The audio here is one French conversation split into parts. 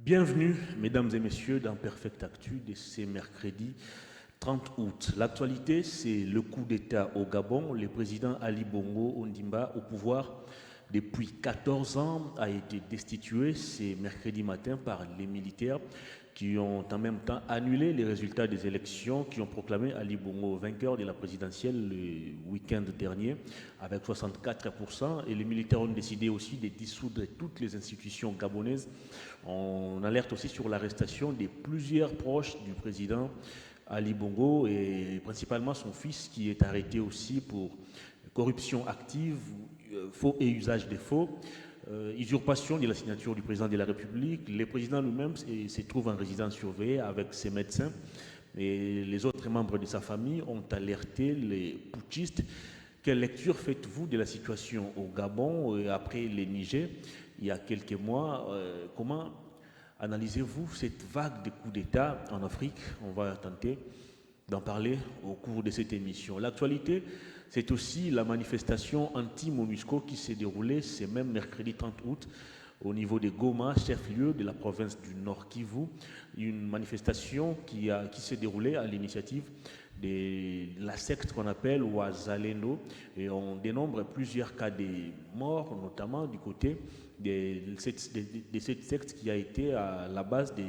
Bienvenue, mesdames et messieurs, dans Perfect Actu de ce mercredi 30 août. L'actualité, c'est le coup d'État au Gabon. Le président Ali Bongo Ondimba, au pouvoir depuis 14 ans, a été destitué ce mercredi matin par les militaires qui ont en même temps annulé les résultats des élections, qui ont proclamé Ali Bongo vainqueur de la présidentielle le week-end dernier avec 64%. Et les militaires ont décidé aussi de dissoudre toutes les institutions gabonaises. On alerte aussi sur l'arrestation de plusieurs proches du président Ali Bongo et principalement son fils qui est arrêté aussi pour corruption active, faux et usage des faux. Usurpation de la signature du président de la République. Le président lui-même se trouve en résidence surveillée avec ses médecins. Et les autres membres de sa famille ont alerté les putschistes. Quelle lecture faites-vous de la situation au Gabon après le Niger il y a quelques mois? Comment analysez-vous cette vague de coups d'État en Afrique? On va tenter d'en parler au cours de cette émission. L'actualité, c'est aussi la manifestation anti-MONUSCO qui s'est déroulée ce même mercredi 30 août au niveau de Goma, chef-lieu de la province du Nord Kivu. Une manifestation qui s'est déroulée à l'initiative de la secte qu'on appelle Wazalendo. Et on dénombre plusieurs cas de morts, notamment du côté de cette secte qui a été à la base de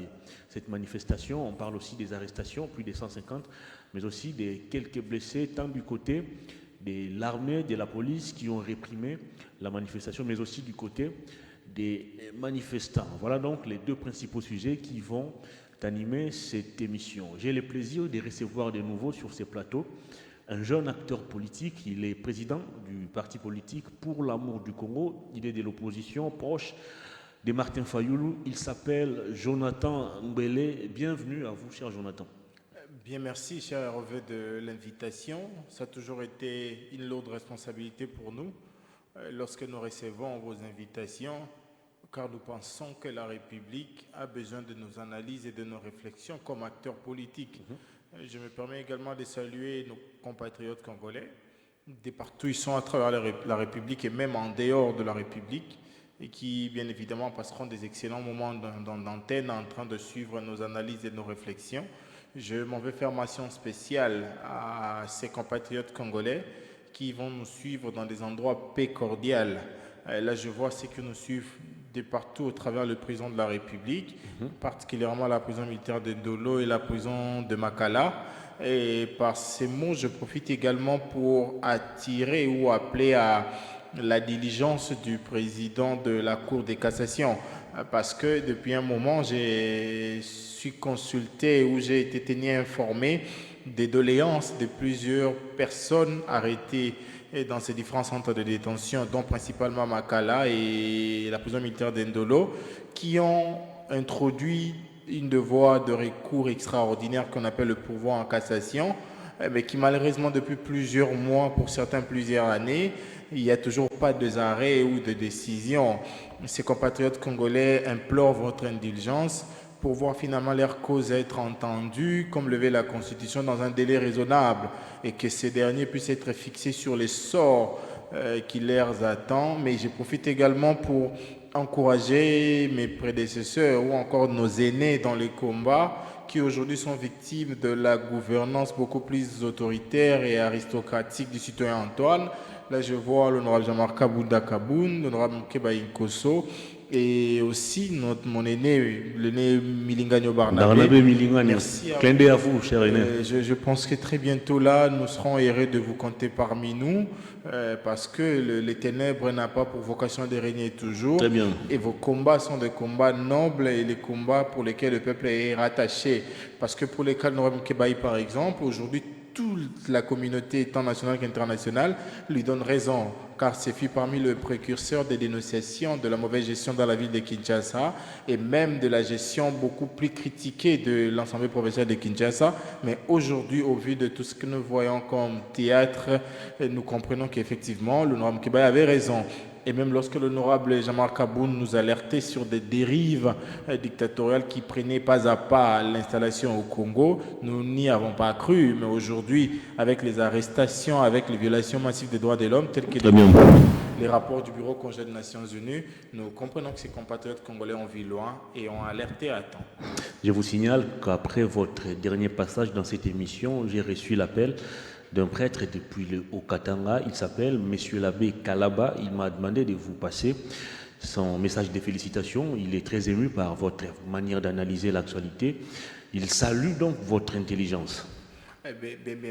cette manifestation. On parle aussi des arrestations, plus de 150, mais aussi de quelques blessés, tant du côté de l'armée, de la police qui ont réprimé la manifestation, mais aussi du côté des manifestants. Voilà donc les deux principaux sujets qui vont animer cette émission. J'ai le plaisir de recevoir de nouveau sur ces plateaux un jeune acteur politique. Il est président du parti politique Pour l'amour du Congo. Il est de l'opposition, proche de Martin Fayoulou. Il s'appelle Jonathan Mbele. Bienvenue à vous, cher Jonathan. Bien, merci, cher Hervé, de l'invitation. Ça a toujours été une lourde responsabilité pour nous lorsque nous recevons vos invitations, car nous pensons que la République a besoin de nos analyses et de nos réflexions comme acteurs politiques. Je me permets également de saluer nos compatriotes congolais, de partout ils sont à travers la République et même en dehors de la République, et qui, bien évidemment, passeront des excellents moments d'antenne en train de suivre nos analyses et nos réflexions. Je m'en vais faire mention spéciale à ces compatriotes congolais qui vont nous suivre dans des endroits paix cordiales. Là, je vois ceux qui nous suivent de partout au travers le président de la République, particulièrement la prison militaire de Ndolo et la prison de Makala. Et par ces mots, je profite également pour attirer ou appeler à la diligence du président de la Cour de cassation, parce que depuis un moment, j'ai suis consulté ou j'ai été tenu informé des doléances de plusieurs personnes arrêtées dans ces différents centres de détention, dont principalement Makala et la prison militaire d'Endolo, qui ont introduit une voie de recours extraordinaire qu'on appelle le pourvoi en cassation, mais qui malheureusement depuis plusieurs mois, pour certains plusieurs années, il n'y a toujours pas d'arrêt ou de décision. Ces compatriotes congolais implorent votre indulgence pour voir finalement leur cause être entendue, comme le veut la Constitution, dans un délai raisonnable, et que ces derniers puissent être fixés sur les sorts qui leur attendent. Mais je profite également pour encourager mes prédécesseurs ou encore nos aînés dans les combats qui aujourd'hui sont victimes de la gouvernance beaucoup plus autoritaire et aristocratique du citoyen Antoine. Là, je vois l'honorable Jean-Marc Kabounda Kaboun, l'honorable Mkeba Inkosso, et aussi mon aîné, l'aîné Milingano Barnabé. Merci à vous. À vous, cher aîné. Je pense que très bientôt là, nous serons heureux de vous compter parmi nous, parce que les ténèbres n'ont pas pour vocation de régner toujours. Très bien. Et vos combats sont des combats nobles et les combats pour lesquels le peuple est rattaché. Parce que pour les cas de l'honorable Mkebaï, par exemple, aujourd'hui, toute la communauté, tant nationale qu'internationale, lui donne raison, car c'est fut parmi les précurseurs des dénonciations de la mauvaise gestion dans la ville de Kinshasa et même de la gestion beaucoup plus critiquée de l'Assemblée provinciale de Kinshasa. Mais aujourd'hui, au vu de tout ce que nous voyons comme théâtre, nous comprenons qu'effectivement, l'honorable Mkebaï avait raison. Et même lorsque l'honorable Jean-Marc Kaboun nous alertait sur des dérives dictatoriales qui prenaient pas à pas l'installation au Congo, nous n'y avons pas cru. Mais aujourd'hui, avec les arrestations, avec les violations massives des droits de l'homme, telles que les rapports du Bureau conjoint des Nations Unies, nous comprenons que ces compatriotes congolais ont vu loin et ont alerté à temps. Je vous signale qu'après votre dernier passage dans cette émission, j'ai reçu l'appel d'un prêtre depuis le Haut-Katanga. Il s'appelle Monsieur l'abbé Kalaba. Il m'a demandé de vous passer son message de félicitations. Il est très ému par votre manière d'analyser l'actualité. Il salue donc votre intelligence.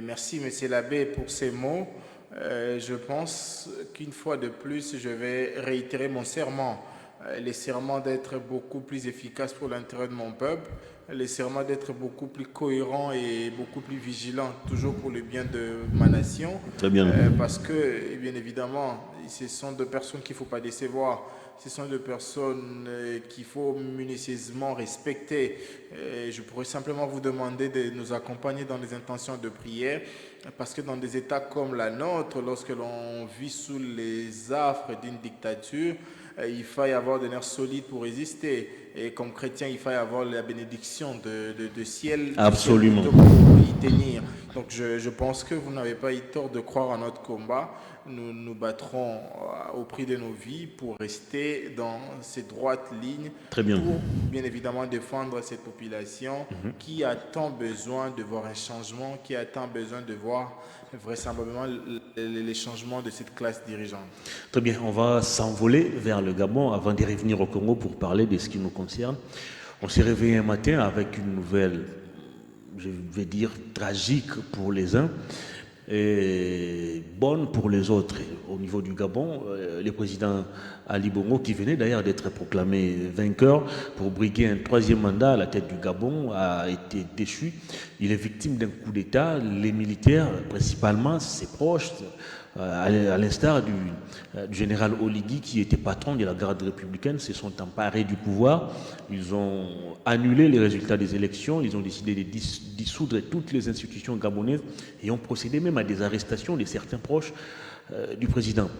Merci, Monsieur l'abbé, pour ces mots. Je pense qu'une fois de plus, je vais réitérer mon serment. Le serment d'être beaucoup plus efficace pour l'intérêt de mon peuple, le serment d'être beaucoup plus cohérent et beaucoup plus vigilant, toujours pour le bien de ma nation. Très bien. Parce que, bien évidemment, ce sont deux personnes qu'il ne faut pas décevoir. Ce sont deux personnes qu'il faut minutieusement respecter. Je pourrais simplement vous demander de nous accompagner dans les intentions de prière, parce que dans des États comme la nôtre, lorsque l'on vit sous les affres d'une dictature, il faut avoir des nerfs solides pour résister. Et comme chrétien, il faut avoir la bénédiction de ciel. Absolument. Pour y tenir. Donc je pense que vous n'avez pas eu tort de croire en notre combat. Nous nous battrons au prix de nos vies pour rester dans ces droites lignes. Très bien. Pour bien évidemment défendre cette population qui a tant besoin de voir un changement, qui a tant besoin de voir vraisemblablement les changements de cette classe dirigeante. Très bien, on va s'envoler vers le Gabon avant de revenir au Congo pour parler de ce qui nous concerne. On s'est réveillé un matin avec une nouvelle, je vais dire, tragique pour les uns et bonne pour les autres. Au niveau du Gabon, le président Ali Bongo, qui venait d'ailleurs d'être proclamé vainqueur pour briguer un troisième mandat à la tête du Gabon, a été déchu. Il est victime d'un coup d'État. Les militaires, principalement ses proches, à l'instar du général Oligui, qui était patron de la garde républicaine, se sont emparés du pouvoir. Ils ont annulé les résultats des élections. Ils ont décidé de dissoudre toutes les institutions gabonaises et ont procédé même à des arrestations de certains proches du président.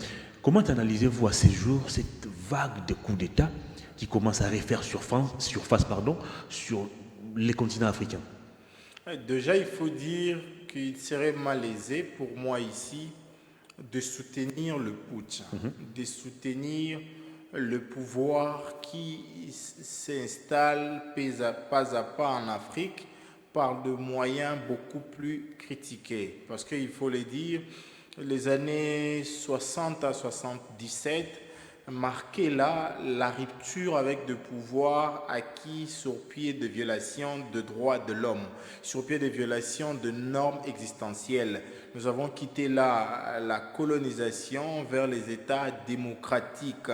Comment analysez-vous à ces jours cette vague de coups d'État qui commence à refaire surface sur les continents africains? Déjà, il faut dire qu'il serait malaisé pour moi ici de soutenir le putsch, de soutenir le pouvoir qui s'installe pas à pas en Afrique par de moyens beaucoup plus critiqués. Parce qu'il faut le dire, les années 60 à 77 marquaient là la rupture avec de pouvoirs acquis sur pied de violation de droits de l'homme, sur pied de violation de normes existentielles. Nous avons quitté là la colonisation vers les États démocratiques.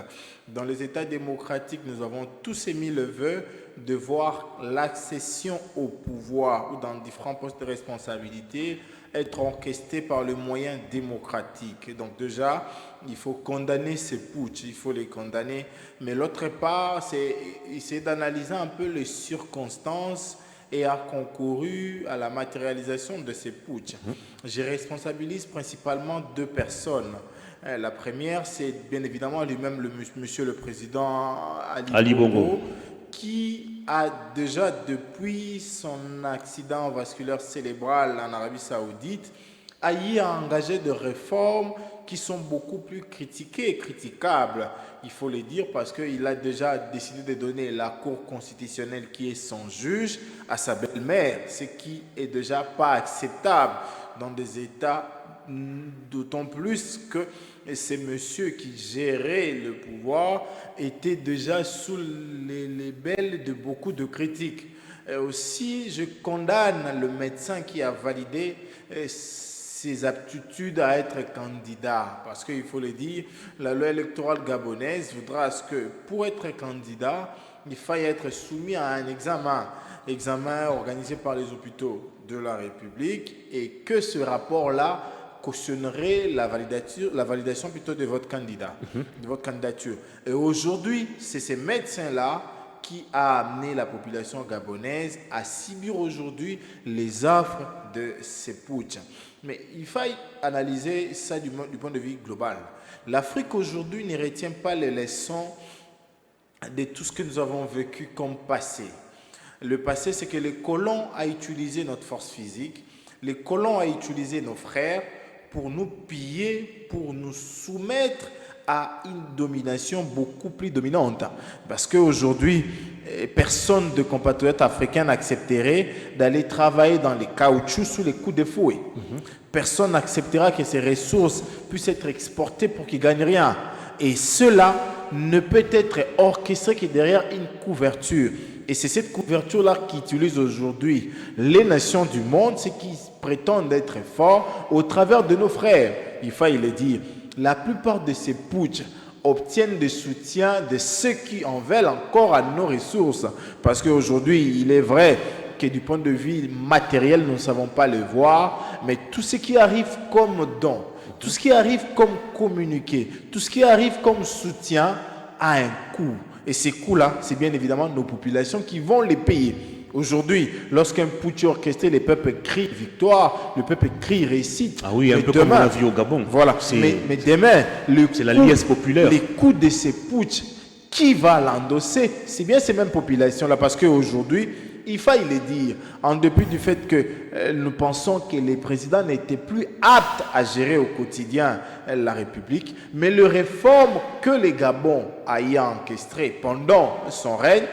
Dans les États démocratiques, nous avons tous émis le vœu de voir l'accession au pouvoir ou dans différents postes de responsabilité être orchestrée par le moyen démocratique. Donc déjà, il faut condamner ces putsch, il faut les condamner. Mais l'autre part, c'est essayer d'analyser un peu les circonstances et a concouru à la matérialisation de ces putsch. Je responsabilise principalement deux personnes. La première, c'est bien évidemment lui-même, monsieur le président Ali Bongo, qui a déjà, depuis son accident vasculaire cérébral en Arabie Saoudite, a y engagé de réformes qui sont beaucoup plus critiquées et critiquables. Il faut le dire parce qu'il a déjà décidé de donner la Cour constitutionnelle qui est son juge à sa belle-mère, ce qui est déjà pas acceptable dans des États, d'autant plus que ces messieurs qui géraient le pouvoir étaient déjà sous les belles de beaucoup de critiques. Et aussi, je condamne le médecin qui a validé ses aptitudes à être candidat. Parce qu'il faut le dire, la loi électorale gabonaise voudra que pour être candidat, il faille être soumis à un examen organisé par les hôpitaux de la République et que ce rapport-là cautionnerait la validation plutôt de votre candidat, de votre candidature. Et aujourd'hui, c'est ces médecins-là qui a amené la population gabonaise à subir aujourd'hui les offres de ces putsch. Mais il faut analyser ça du point de vue global. L'Afrique aujourd'hui ne retient pas les leçons de tout ce que nous avons vécu comme passé. Le passé, c'est que les colons ont utilisé notre force physique, les colons ont utilisé nos frères pour nous piller, pour nous soumettre a une domination beaucoup plus dominante. Parce qu'aujourd'hui, personne de compatriotes africains n'accepterait d'aller travailler dans les caoutchoucs sous les coups de fouet. Personne n'acceptera que ces ressources puissent être exportées pour qu'ils ne gagnent rien. Et cela ne peut être orchestré que derrière une couverture. Et c'est cette couverture-là qu'utilisent aujourd'hui les nations du monde, ceux qui prétendent être forts au travers de nos frères. Il faut le dire, la plupart de ces putsch obtiennent des soutiens de ceux qui en veulent encore à nos ressources. Parce qu'aujourd'hui, il est vrai que du point de vue matériel, nous ne savons pas le voir, mais tout ce qui arrive comme don, tout ce qui arrive comme communiqué, tout ce qui arrive comme soutien a un coût. Et ces coûts-là, c'est bien évidemment nos populations qui vont les payer. Aujourd'hui, lorsqu'un putsch est orchestré, les peuples crient victoire, le peuple crie réussite. Ah oui, un mais peu demain, comme on l'a vu au Gabon. Voilà, mais demain, c'est la liesse populaire. Les coûts de ces putsch, qui va l'endosser? C'est bien ces mêmes populations-là, parce qu'aujourd'hui, il faut le dire, en dépit du fait que nous pensons que les présidents n'étaient plus aptes à gérer au quotidien la République, mais les réformes que le Gabon a encastrées pendant son règne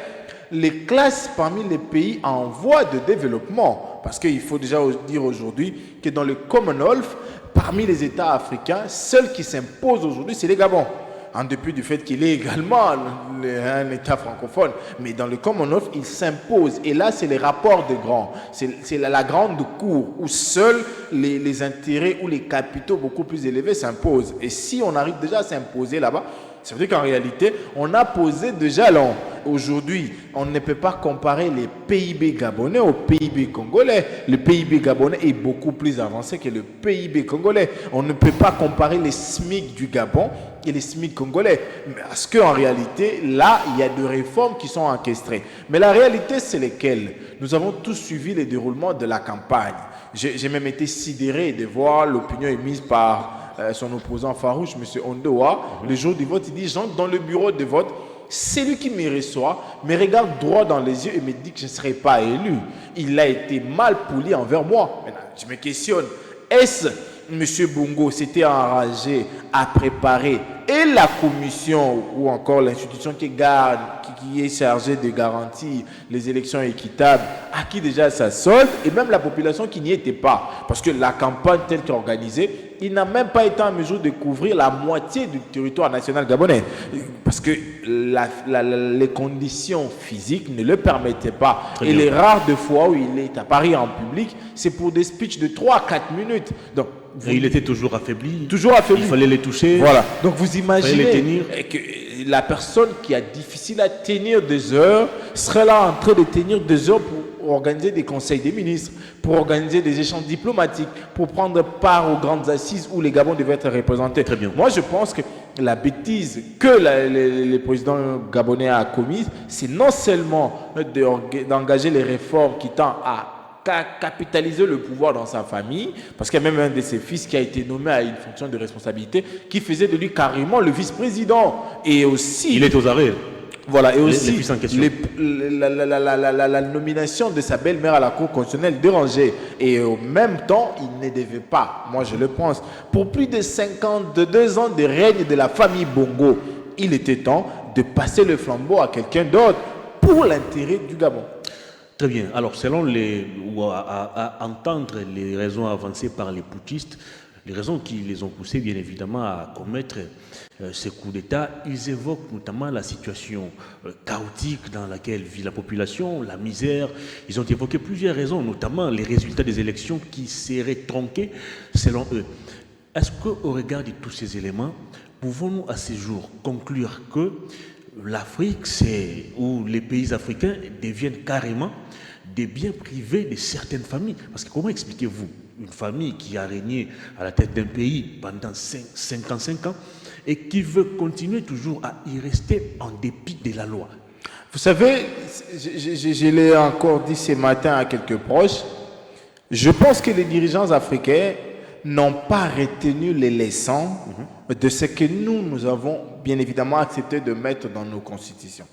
les classe parmi les pays en voie de développement. Parce qu'il faut déjà dire aujourd'hui que dans le Commonwealth, parmi les États africains, seul qui s'impose aujourd'hui, c'est le Gabon. En dépit du fait qu'il est également un État francophone. Mais dans le Commonwealth, il s'impose. Et là, c'est les rapports de grands. C'est la grande cour où seuls les intérêts ou les capitaux beaucoup plus élevés s'imposent. Et si on arrive déjà à s'imposer là-bas, ça veut dire qu'en réalité, on a posé déjà long. Aujourd'hui, on ne peut pas comparer les PIB gabonais au PIB congolais. Le PIB gabonais est beaucoup plus avancé que le PIB congolais. On ne peut pas comparer les SMIC du Gabon et les SMIC congolais. Parce qu'en réalité, là, il y a des réformes qui sont encastrées. Mais la réalité, c'est lesquelles? Nous avons tous suivi le déroulement de la campagne. J'ai même été sidéré de voir l'opinion émise par son opposant farouche, M. Ondoa. Le jour du vote, il dit, j'entre dans le bureau de vote, celui qui me reçoit me regarde droit dans les yeux et me dit que je ne serai pas élu. Il a été mal poli envers moi. Maintenant, je me questionne, est-ce M. Bongo s'était enragé à préparer et la commission ou encore l'institution qui est chargée de garantir les élections équitables, à qui déjà ça solde, et même la population qui n'y était pas. Parce que la campagne telle qu'organisée, il n'a même pas été en mesure de couvrir la moitié du territoire national gabonais. Parce que les conditions physiques ne le permettaient pas. Et les rares de fois où il est à Paris en public, c'est pour des speeches de 3 à 4 minutes. Donc, et il était toujours affaibli. Toujours affaibli. Il fallait les toucher. Voilà. Donc vous imaginez les tenir. Que la personne qui a difficile à tenir des heures serait là en train de tenir des heures pour organiser des conseils des ministres, pour organiser des échanges diplomatiques, pour prendre part aux grandes assises où les Gabons devaient être représentés. Très bien. Moi, je pense que la bêtise que le président gabonais a commise, c'est non seulement d'engager les réformes qui tendent à capitaliser le pouvoir dans sa famille, parce qu'il y a même un de ses fils qui a été nommé à une fonction de responsabilité qui faisait de lui carrément le vice-président. Et aussi... Il est aux arrêts. Voilà, et aussi la nomination de sa belle-mère à la Cour constitutionnelle dérangeait. Et en même temps, il ne devait pas, moi je le pense, pour plus de 52 ans de règne de la famille Bongo, il était temps de passer le flambeau à quelqu'un d'autre pour l'intérêt du Gabon. Très bien. Alors, selon à entendre les raisons avancées par les putschistes, les raisons qui les ont poussés, bien évidemment, à commettre ces coups d'État, ils évoquent notamment la situation chaotique dans laquelle vit la population, la misère. Ils ont évoqué plusieurs raisons, notamment les résultats des élections qui seraient tronqués, selon eux. Est-ce qu'au regard de tous ces éléments, pouvons-nous à ce jour conclure que l'Afrique, où les pays africains deviennent carrément des biens privés de certaines familles? Parce que comment expliquez-vous une famille qui a régné à la tête d'un pays pendant 55 ans et qui veut continuer toujours à y rester en dépit de la loi? Vous savez, je l'ai encore dit ce matin à quelques proches, je pense que les dirigeants africains n'ont pas retenu les leçons de ce que nous avons bien évidemment accepté de mettre dans nos constitutions.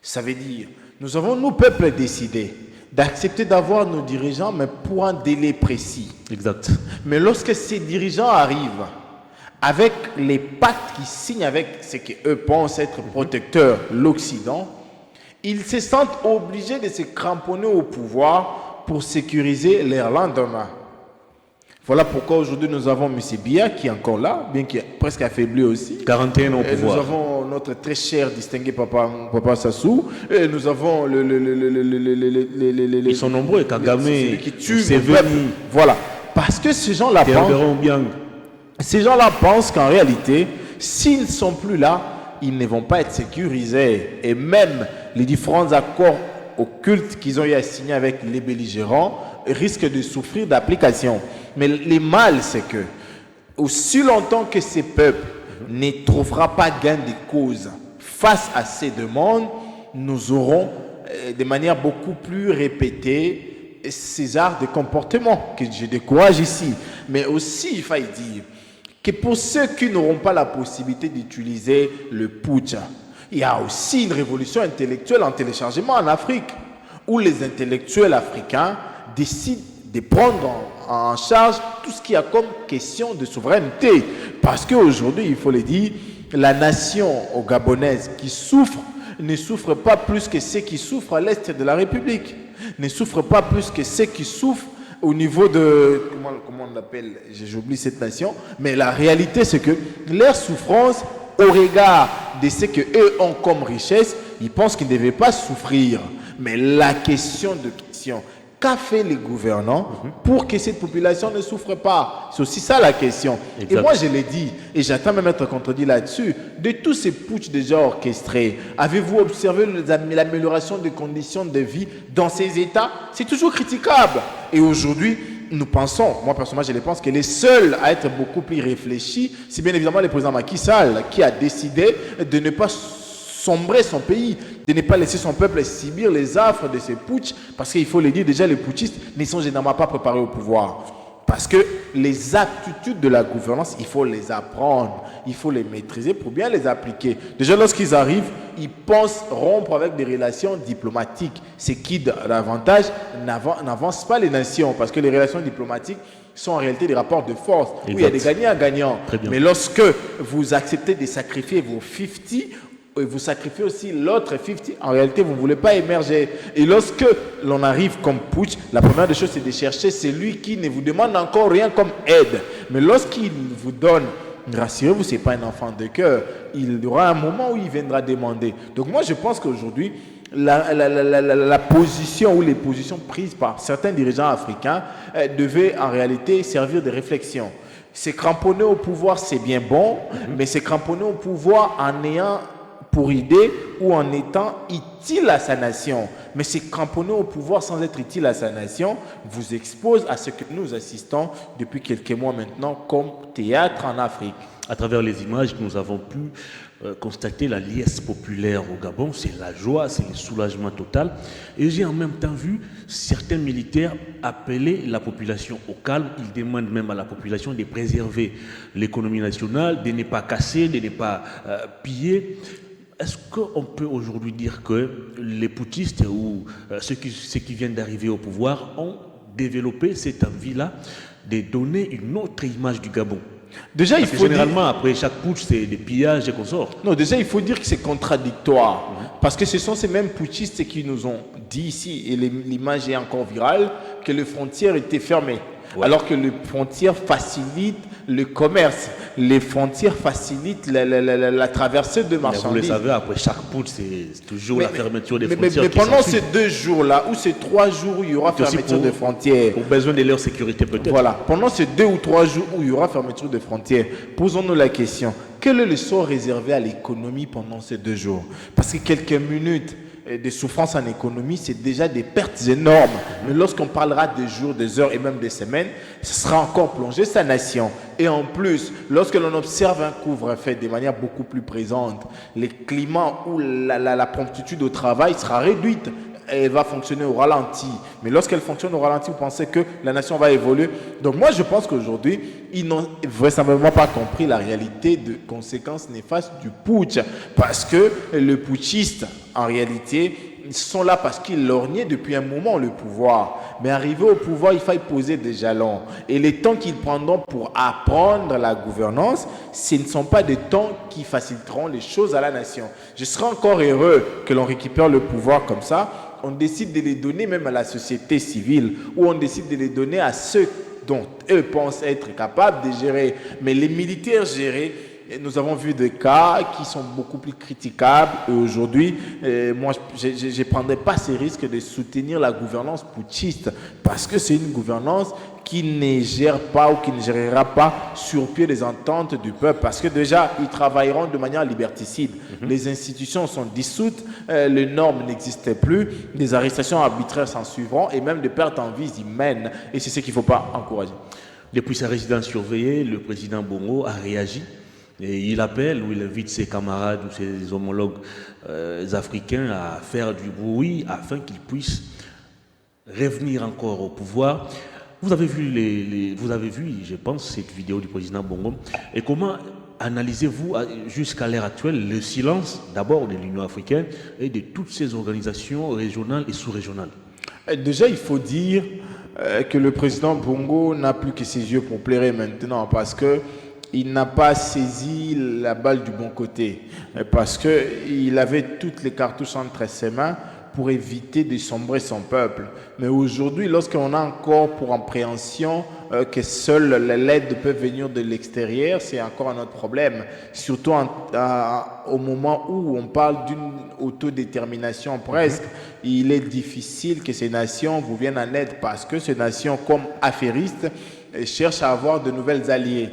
Ça veut dire, nous avons, nous, peuples, décidé d'accepter d'avoir nos dirigeants, mais pour un délai précis. Exact. Mais lorsque ces dirigeants arrivent avec les pactes qu'ils signent avec ce qu'eux pensent être protecteurs, l'Occident, ils se sentent obligés de se cramponner au pouvoir pour sécuriser leur lendemain. Voilà pourquoi aujourd'hui nous avons M. Biya qui est encore là, bien qu'il est presque affaibli aussi. 41 ans au Et nous pouvoir. avons notre très cher distingué Papa Sassou. Et nous avons Ils sont nombreux, Kagame, celui qui tue. Museveni, Voilà. Parce que ces gens-là Pierre pensent, Véron Biang. ces gens-là pensent qu'en réalité, s'ils ne sont plus là, ils ne vont pas être sécurisés. Et même les différents accords occultes qu'ils ont eu à signer avec les belligérants risquent de souffrir d'application. Mais le mal, c'est que aussi longtemps que ces peuples ne trouveront pas gain de cause face à ces demandes, nous aurons de manière beaucoup plus répétée ces genres de comportements que je décourage ici. Mais aussi, il faut dire que pour ceux qui n'auront pas la possibilité d'utiliser le putsch, il y a aussi une révolution intellectuelle en téléchargement en Afrique, où les intellectuels africains décident de prendre en charge tout ce qui a comme question de souveraineté. Parce qu'aujourd'hui, il faut le dire, la nation gabonaise qui souffre ne souffre pas plus que ceux qui souffrent à l'est de la République, ne souffre pas plus que ceux qui souffrent au niveau de, comment on l'appelle, j'oublie cette nation, mais la réalité c'est que leur souffrance au regard de ce qu'eux ont comme richesse, ils pensent qu'ils ne devaient pas souffrir. Mais la question de question, qu'a fait les gouvernants pour que cette population ne souffre pas? C'est aussi ça la question. Exact. Et moi je l'ai dit, et j'attends même être contredit là-dessus, de tous ces putschs déjà orchestrés, avez-vous observé l'amélioration des conditions de vie dans ces États? C'est toujours critiquable. Et aujourd'hui, nous pensons, moi personnellement je le pense, que les seuls à être beaucoup plus réfléchis, c'est bien évidemment le président Macky Sall qui a décidé de ne pas sombrer son pays, de ne pas laisser son peuple subir les affres de ces putschs, parce qu'il faut le dire, déjà les putschistes ne sont généralement pas préparés au pouvoir. Parce que les aptitudes de la gouvernance, il faut les apprendre, il faut les maîtriser pour bien les appliquer. Déjà lorsqu'ils arrivent, ils pensent rompre avec des relations diplomatiques, ce qui davantage n'avance pas les nations, parce que les relations diplomatiques sont en réalité des rapports de force, où il y a des gagnants-gagnants. Mais lorsque vous acceptez de sacrifier vos 50, et vous sacrifiez aussi l'autre 50, en réalité, vous ne voulez pas émerger. Et lorsque l'on arrive comme putsch, la première des choses, c'est de chercher celui qui ne vous demande encore rien comme aide. Mais lorsqu'il vous donne, rassurez-vous, ce n'est pas un enfant de cœur. Il y aura un moment où il viendra demander. Donc moi, je pense qu'aujourd'hui, la position ou les positions prises par certains dirigeants africains devaient en réalité servir de réflexion. Se cramponner au pouvoir, c'est bien bon, mais se cramponner au pouvoir en ayant pour idée ou en étant utile à sa nation. Mais se cramponner au pouvoir sans être utile à sa nation vous expose à ce que nous assistons depuis quelques mois maintenant comme théâtre en Afrique. À travers les images, nous avons pu constater la liesse populaire au Gabon. C'est la joie, c'est le soulagement total. Et j'ai en même temps vu certains militaires appeler la population au calme. Ils demandent même à la population de préserver l'économie nationale, de ne pas casser, de ne pas piller. Est-ce qu'on peut aujourd'hui dire que les putschistes ou ceux qui viennent d'arriver au pouvoir ont développé cette envie-là de donner une autre image du Gabon? Déjà, il faut généralement, dire... après chaque putsch, c'est des pillages et consorts. Non, déjà, il faut dire que c'est contradictoire. Parce que ce sont ces mêmes putschistes qui nous ont dit ici, et l'image est encore virale, que les frontières étaient fermées. Ouais. Alors que les frontières facilitent le commerce. Les frontières facilitent la traversée de marchandises. Vous le savez, après chaque putsch, c'est toujours la fermeture des frontières. Mais pendant ces 2 jours-là, ou ces 3 jours où il y aura fermeture des frontières. Pour besoin de leur sécurité peut-être. Voilà. Pendant ces 2 ou 3 jours où il y aura fermeture des frontières, posons-nous la question. Quel est le sort réservé à l'économie pendant ces 2 jours? Parce que quelques minutes de souffrance en économie, c'est déjà des pertes énormes. Mais lorsqu'on parlera des jours, des heures et même des semaines, ce sera encore plongé sa nation. Et en plus, lorsque l'on observe un couvre-feu de manière beaucoup plus présente, le climat où la promptitude au travail sera réduite. Elle va fonctionner au ralenti. Mais lorsqu'elle fonctionne au ralenti, vous pensez que la nation va évoluer. Donc moi, je pense qu'aujourd'hui, ils n'ont vraisemblablement pas compris la réalité de conséquences néfastes du putsch. Parce que le putschiste, en réalité, sont là parce qu'ils lorgnaient depuis un moment le pouvoir. Mais arrivé au pouvoir, il faut poser des jalons. Et les temps qu'ils prendront pour apprendre la gouvernance, ce ne sont pas des temps qui faciliteront les choses à la nation. Je serais encore heureux que l'on récupère le pouvoir comme ça. On décide de les donner même à la société civile, ou on décide de les donner à ceux dont eux pensent être capables de gérer. Mais les militaires gérer, nous avons vu des cas qui sont beaucoup plus critiquables. Et aujourd'hui, moi, je ne prendrais pas ces risques de soutenir la gouvernance putschiste parce que c'est une gouvernance qui ne gère pas ou qui ne gérera pas sur pied des ententes du peuple. Parce que déjà, ils travailleront de manière liberticide. Les institutions sont dissoutes, les normes n'existent plus, des arrestations arbitraires s'en suivront et même des pertes en vies humaines. Et c'est ce qu'il ne faut pas encourager. Depuis sa résidence surveillée, le président Bongo a réagi. Et il appelle ou il invite ses camarades ou ses homologues africains à faire du bruit afin qu'ils puissent revenir encore au pouvoir. Vous avez vu, je pense, cette vidéo du président Bongo. Et comment analysez-vous jusqu'à l'heure actuelle le silence d'abord de l'Union africaine et de toutes ces organisations régionales et sous-régionales? Déjà, il faut dire que le président Bongo n'a plus que ses yeux pour pleurer maintenant parce que il n'a pas saisi la balle du bon côté parce qu'il avait toutes les cartouches entre ses mains pour éviter de sombrer son peuple. Mais aujourd'hui, lorsqu'on a encore pour appréhension que seule l'aide peut venir de l'extérieur, c'est encore un autre problème. Surtout au moment où on parle d'une autodétermination presque, il est difficile que ces nations vous viennent en aide parce que ces nations, comme affairistes, cherche à avoir de nouvelles alliés,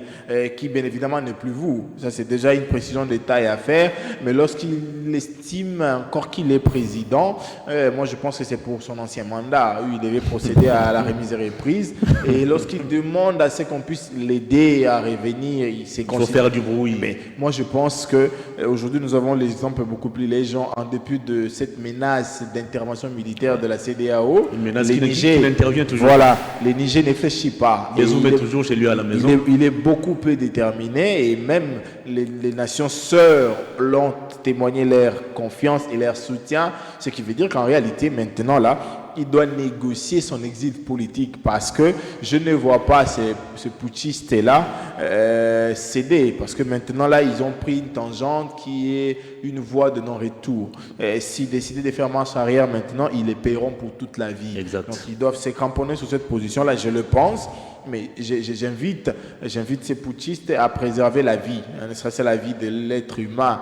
qui bien évidemment n'est plus vous. Ça, c'est déjà une précision de taille à faire. Mais lorsqu'il estime encore qu'il est président, moi je pense que c'est pour son ancien mandat, où il devait procéder à la remise et reprise. Et lorsqu'il demande à ce qu'on puisse l'aider à revenir, il faut faire du bruit. Mais moi je pense qu'aujourd'hui nous avons l'exemple beaucoup plus léger en dépit de cette menace d'intervention militaire de la CEDEAO. Une menace qui n'intervient toujours. Voilà, les Niger ne réfléchit pas. Il est toujours chez lui à la maison. Il est beaucoup peu déterminé et même les nations sœurs l'ont témoigné leur confiance et leur soutien, ce qui veut dire qu'en réalité maintenant là, il doit négocier son exil politique parce que je ne vois pas ce putschiste-là céder parce que maintenant là, ils ont pris une tangente qui est une voie de non-retour. S'ils décident de faire marche arrière maintenant, ils les paieront pour toute la vie. Exact. Donc ils doivent se cramponner sur cette position-là, je le pense. Mais j'invite ces putschistes à préserver la vie, ne serait-ce que la vie de l'être humain,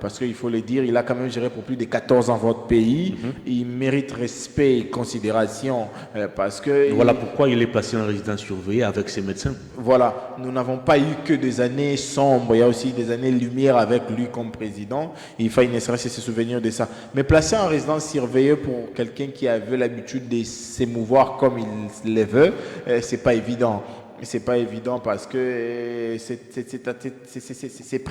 parce qu'il faut le dire, il a quand même géré pour plus de 14 ans votre pays, il mérite respect et considération, parce que... Voilà pourquoi il est placé en résidence surveillée avec ses médecins. Voilà, nous n'avons pas eu que des années sombres, il y a aussi des années lumière avec lui comme président, il faut ne serait-ce que se souvenir de ça. Mais placer en résidence surveillée pour quelqu'un qui avait l'habitude de s'émouvoir comme il le veut, c'est pas évident. C'est pas évident parce que cette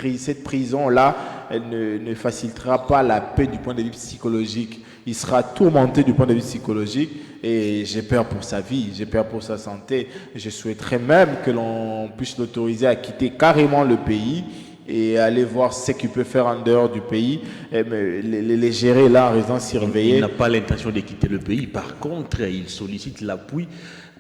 prison-là, elle ne facilitera pas la paix du point de vue psychologique. Il sera tourmenté du point de vue psychologique et j'ai peur pour sa vie, j'ai peur pour sa santé. Je souhaiterais même que l'on puisse l'autoriser à quitter carrément le pays et aller voir ce qu'il peut faire en dehors du pays, et les gérer là en résidence surveillée. Il n'a pas l'intention de quitter le pays. Par contre, il sollicite l'appui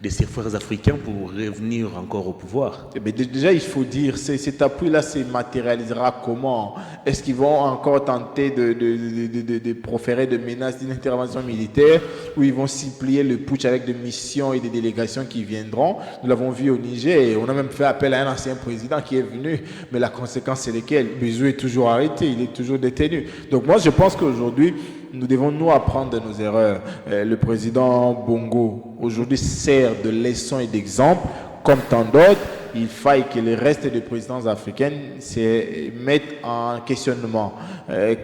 de ses frères africains pour revenir encore au pouvoir. Mais déjà, il faut dire, cet appui-là se matérialisera comment? Est-ce qu'ils vont encore tenter de proférer des menaces d'une intervention militaire ou ils vont s'y plier le putsch avec des missions et des délégations qui viendront? Nous l'avons vu au Niger et on a même fait appel à un ancien président qui est venu, mais la conséquence c'est laquelle? Bézou est toujours arrêté, il est toujours détenu. Donc moi, je pense qu'aujourd'hui, nous devons nous apprendre de nos erreurs. Le président Bongo aujourd'hui sert de leçon et d'exemple, comme tant d'autres. Il faille que les restes des présidents africains se mettent en questionnement.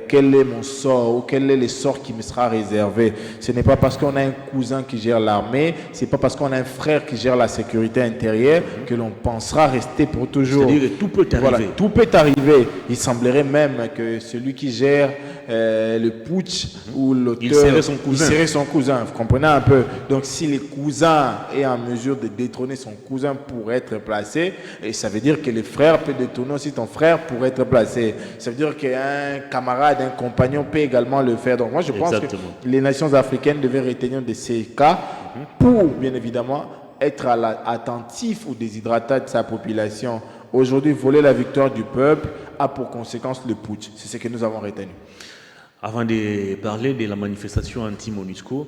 Quel est mon sort ou quel est le sort qui me sera réservé? Ce n'est pas parce qu'on a un cousin qui gère l'armée, c'est pas parce qu'on a un frère qui gère la sécurité intérieure que l'on pensera rester pour toujours. C'est-à-dire que tout peut arriver. Voilà, tout peut arriver. Il semblerait même que celui qui gère le putsch ou l'auteur. Il serait son cousin. Il serait son cousin, vous comprenez un peu. Donc si le cousin est en mesure de détrôner son cousin pour être placé, et ça veut dire que le frère peut détrôner aussi ton frère pour être placé. Ça veut dire qu'un camarade, un compagnon peut également le faire. Donc moi je pense que les nations africaines devaient retenir de ces cas pour bien évidemment être attentif aux déshydratats de sa population. Aujourd'hui, voler la victoire du peuple a pour conséquence le putsch. C'est ce que nous avons retenu. Avant de parler de la manifestation anti-MONUSCO,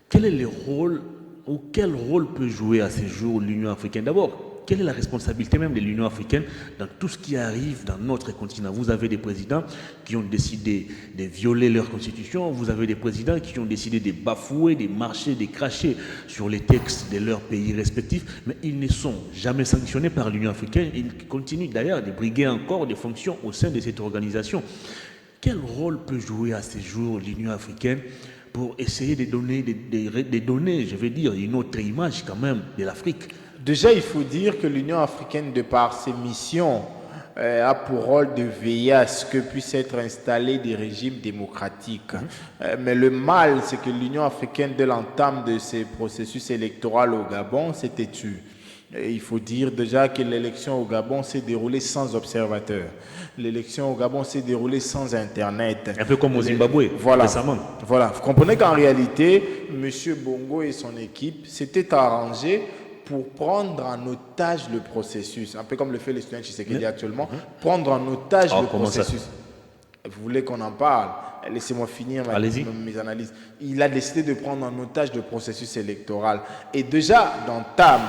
quel est le rôle ou quel rôle peut jouer à ce jour l'Union africaine? D'abord, quelle est la responsabilité même de l'Union africaine dans tout ce qui arrive dans notre continent? Vous avez des présidents qui ont décidé de violer leur constitution, vous avez des présidents qui ont décidé de bafouer, de marcher, de cracher sur les textes de leurs pays respectifs, mais ils ne sont jamais sanctionnés par l'Union africaine. Ils continuent d'ailleurs de briguer encore des fonctions au sein de cette organisation. Quel rôle peut jouer à ce jour l'Union africaine pour essayer de donner, je vais dire, une autre image quand même de l'Afrique? Déjà, il faut dire que l'Union africaine, de par ses missions, a pour rôle de veiller à ce que puissent être installés des régimes démocratiques. Mais le mal, c'est que l'Union africaine, dès l'entame de ces processus électoraux au Gabon, s'est têtue. Et il faut dire déjà que l'élection au Gabon s'est déroulée sans observateurs. L'élection au Gabon s'est déroulée sans Internet. Un peu comme au Zimbabwe, récemment. Voilà. Vous comprenez qu'en réalité, M. Bongo et son équipe s'étaient arrangés pour prendre en otage le processus, un peu comme le fait le student Tshisekedi actuellement, prendre en otage le processus. Vous voulez qu'on en parle? Laissez-moi finir mes analyses. Il a décidé de prendre en otage le processus électoral. Et déjà, d'entame,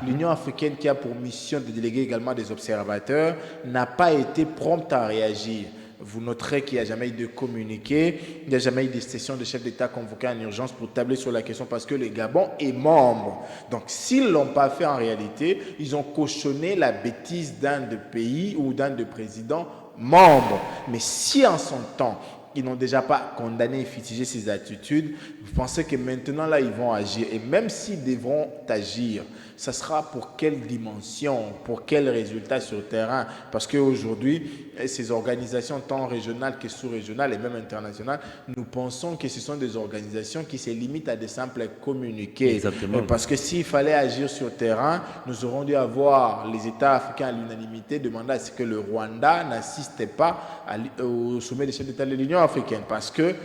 l'Union africaine, qui a pour mission de déléguer également des observateurs, n'a pas été prompte à réagir. Vous noterez qu'il n'y a jamais eu de communiqué, il n'y a jamais eu de session de chefs d'État convoqués en urgence pour tabler sur la question parce que le Gabon est membre. Donc, s'ils ne l'ont pas fait en réalité, ils ont cautionné la bêtise d'un de pays ou d'un de présidents membres. Mais si en son temps, ils n'ont déjà pas condamné et fustigé ces attitudes, vous pensez que maintenant, là, ils vont agir. Et même s'ils devront agir, ça sera pour quelle dimension, pour quel résultat sur le terrain? Parce qu'aujourd'hui, ces organisations, tant régionales que sous-régionales et même internationales, nous pensons que ce sont des organisations qui se limitent à des simples communiqués. Exactement. Parce que s'il fallait agir sur le terrain, nous aurons dû avoir les États africains à l'unanimité demander à ce que le Rwanda n'assiste pas au sommet des chefs d'État de l'Union africaine. Parce que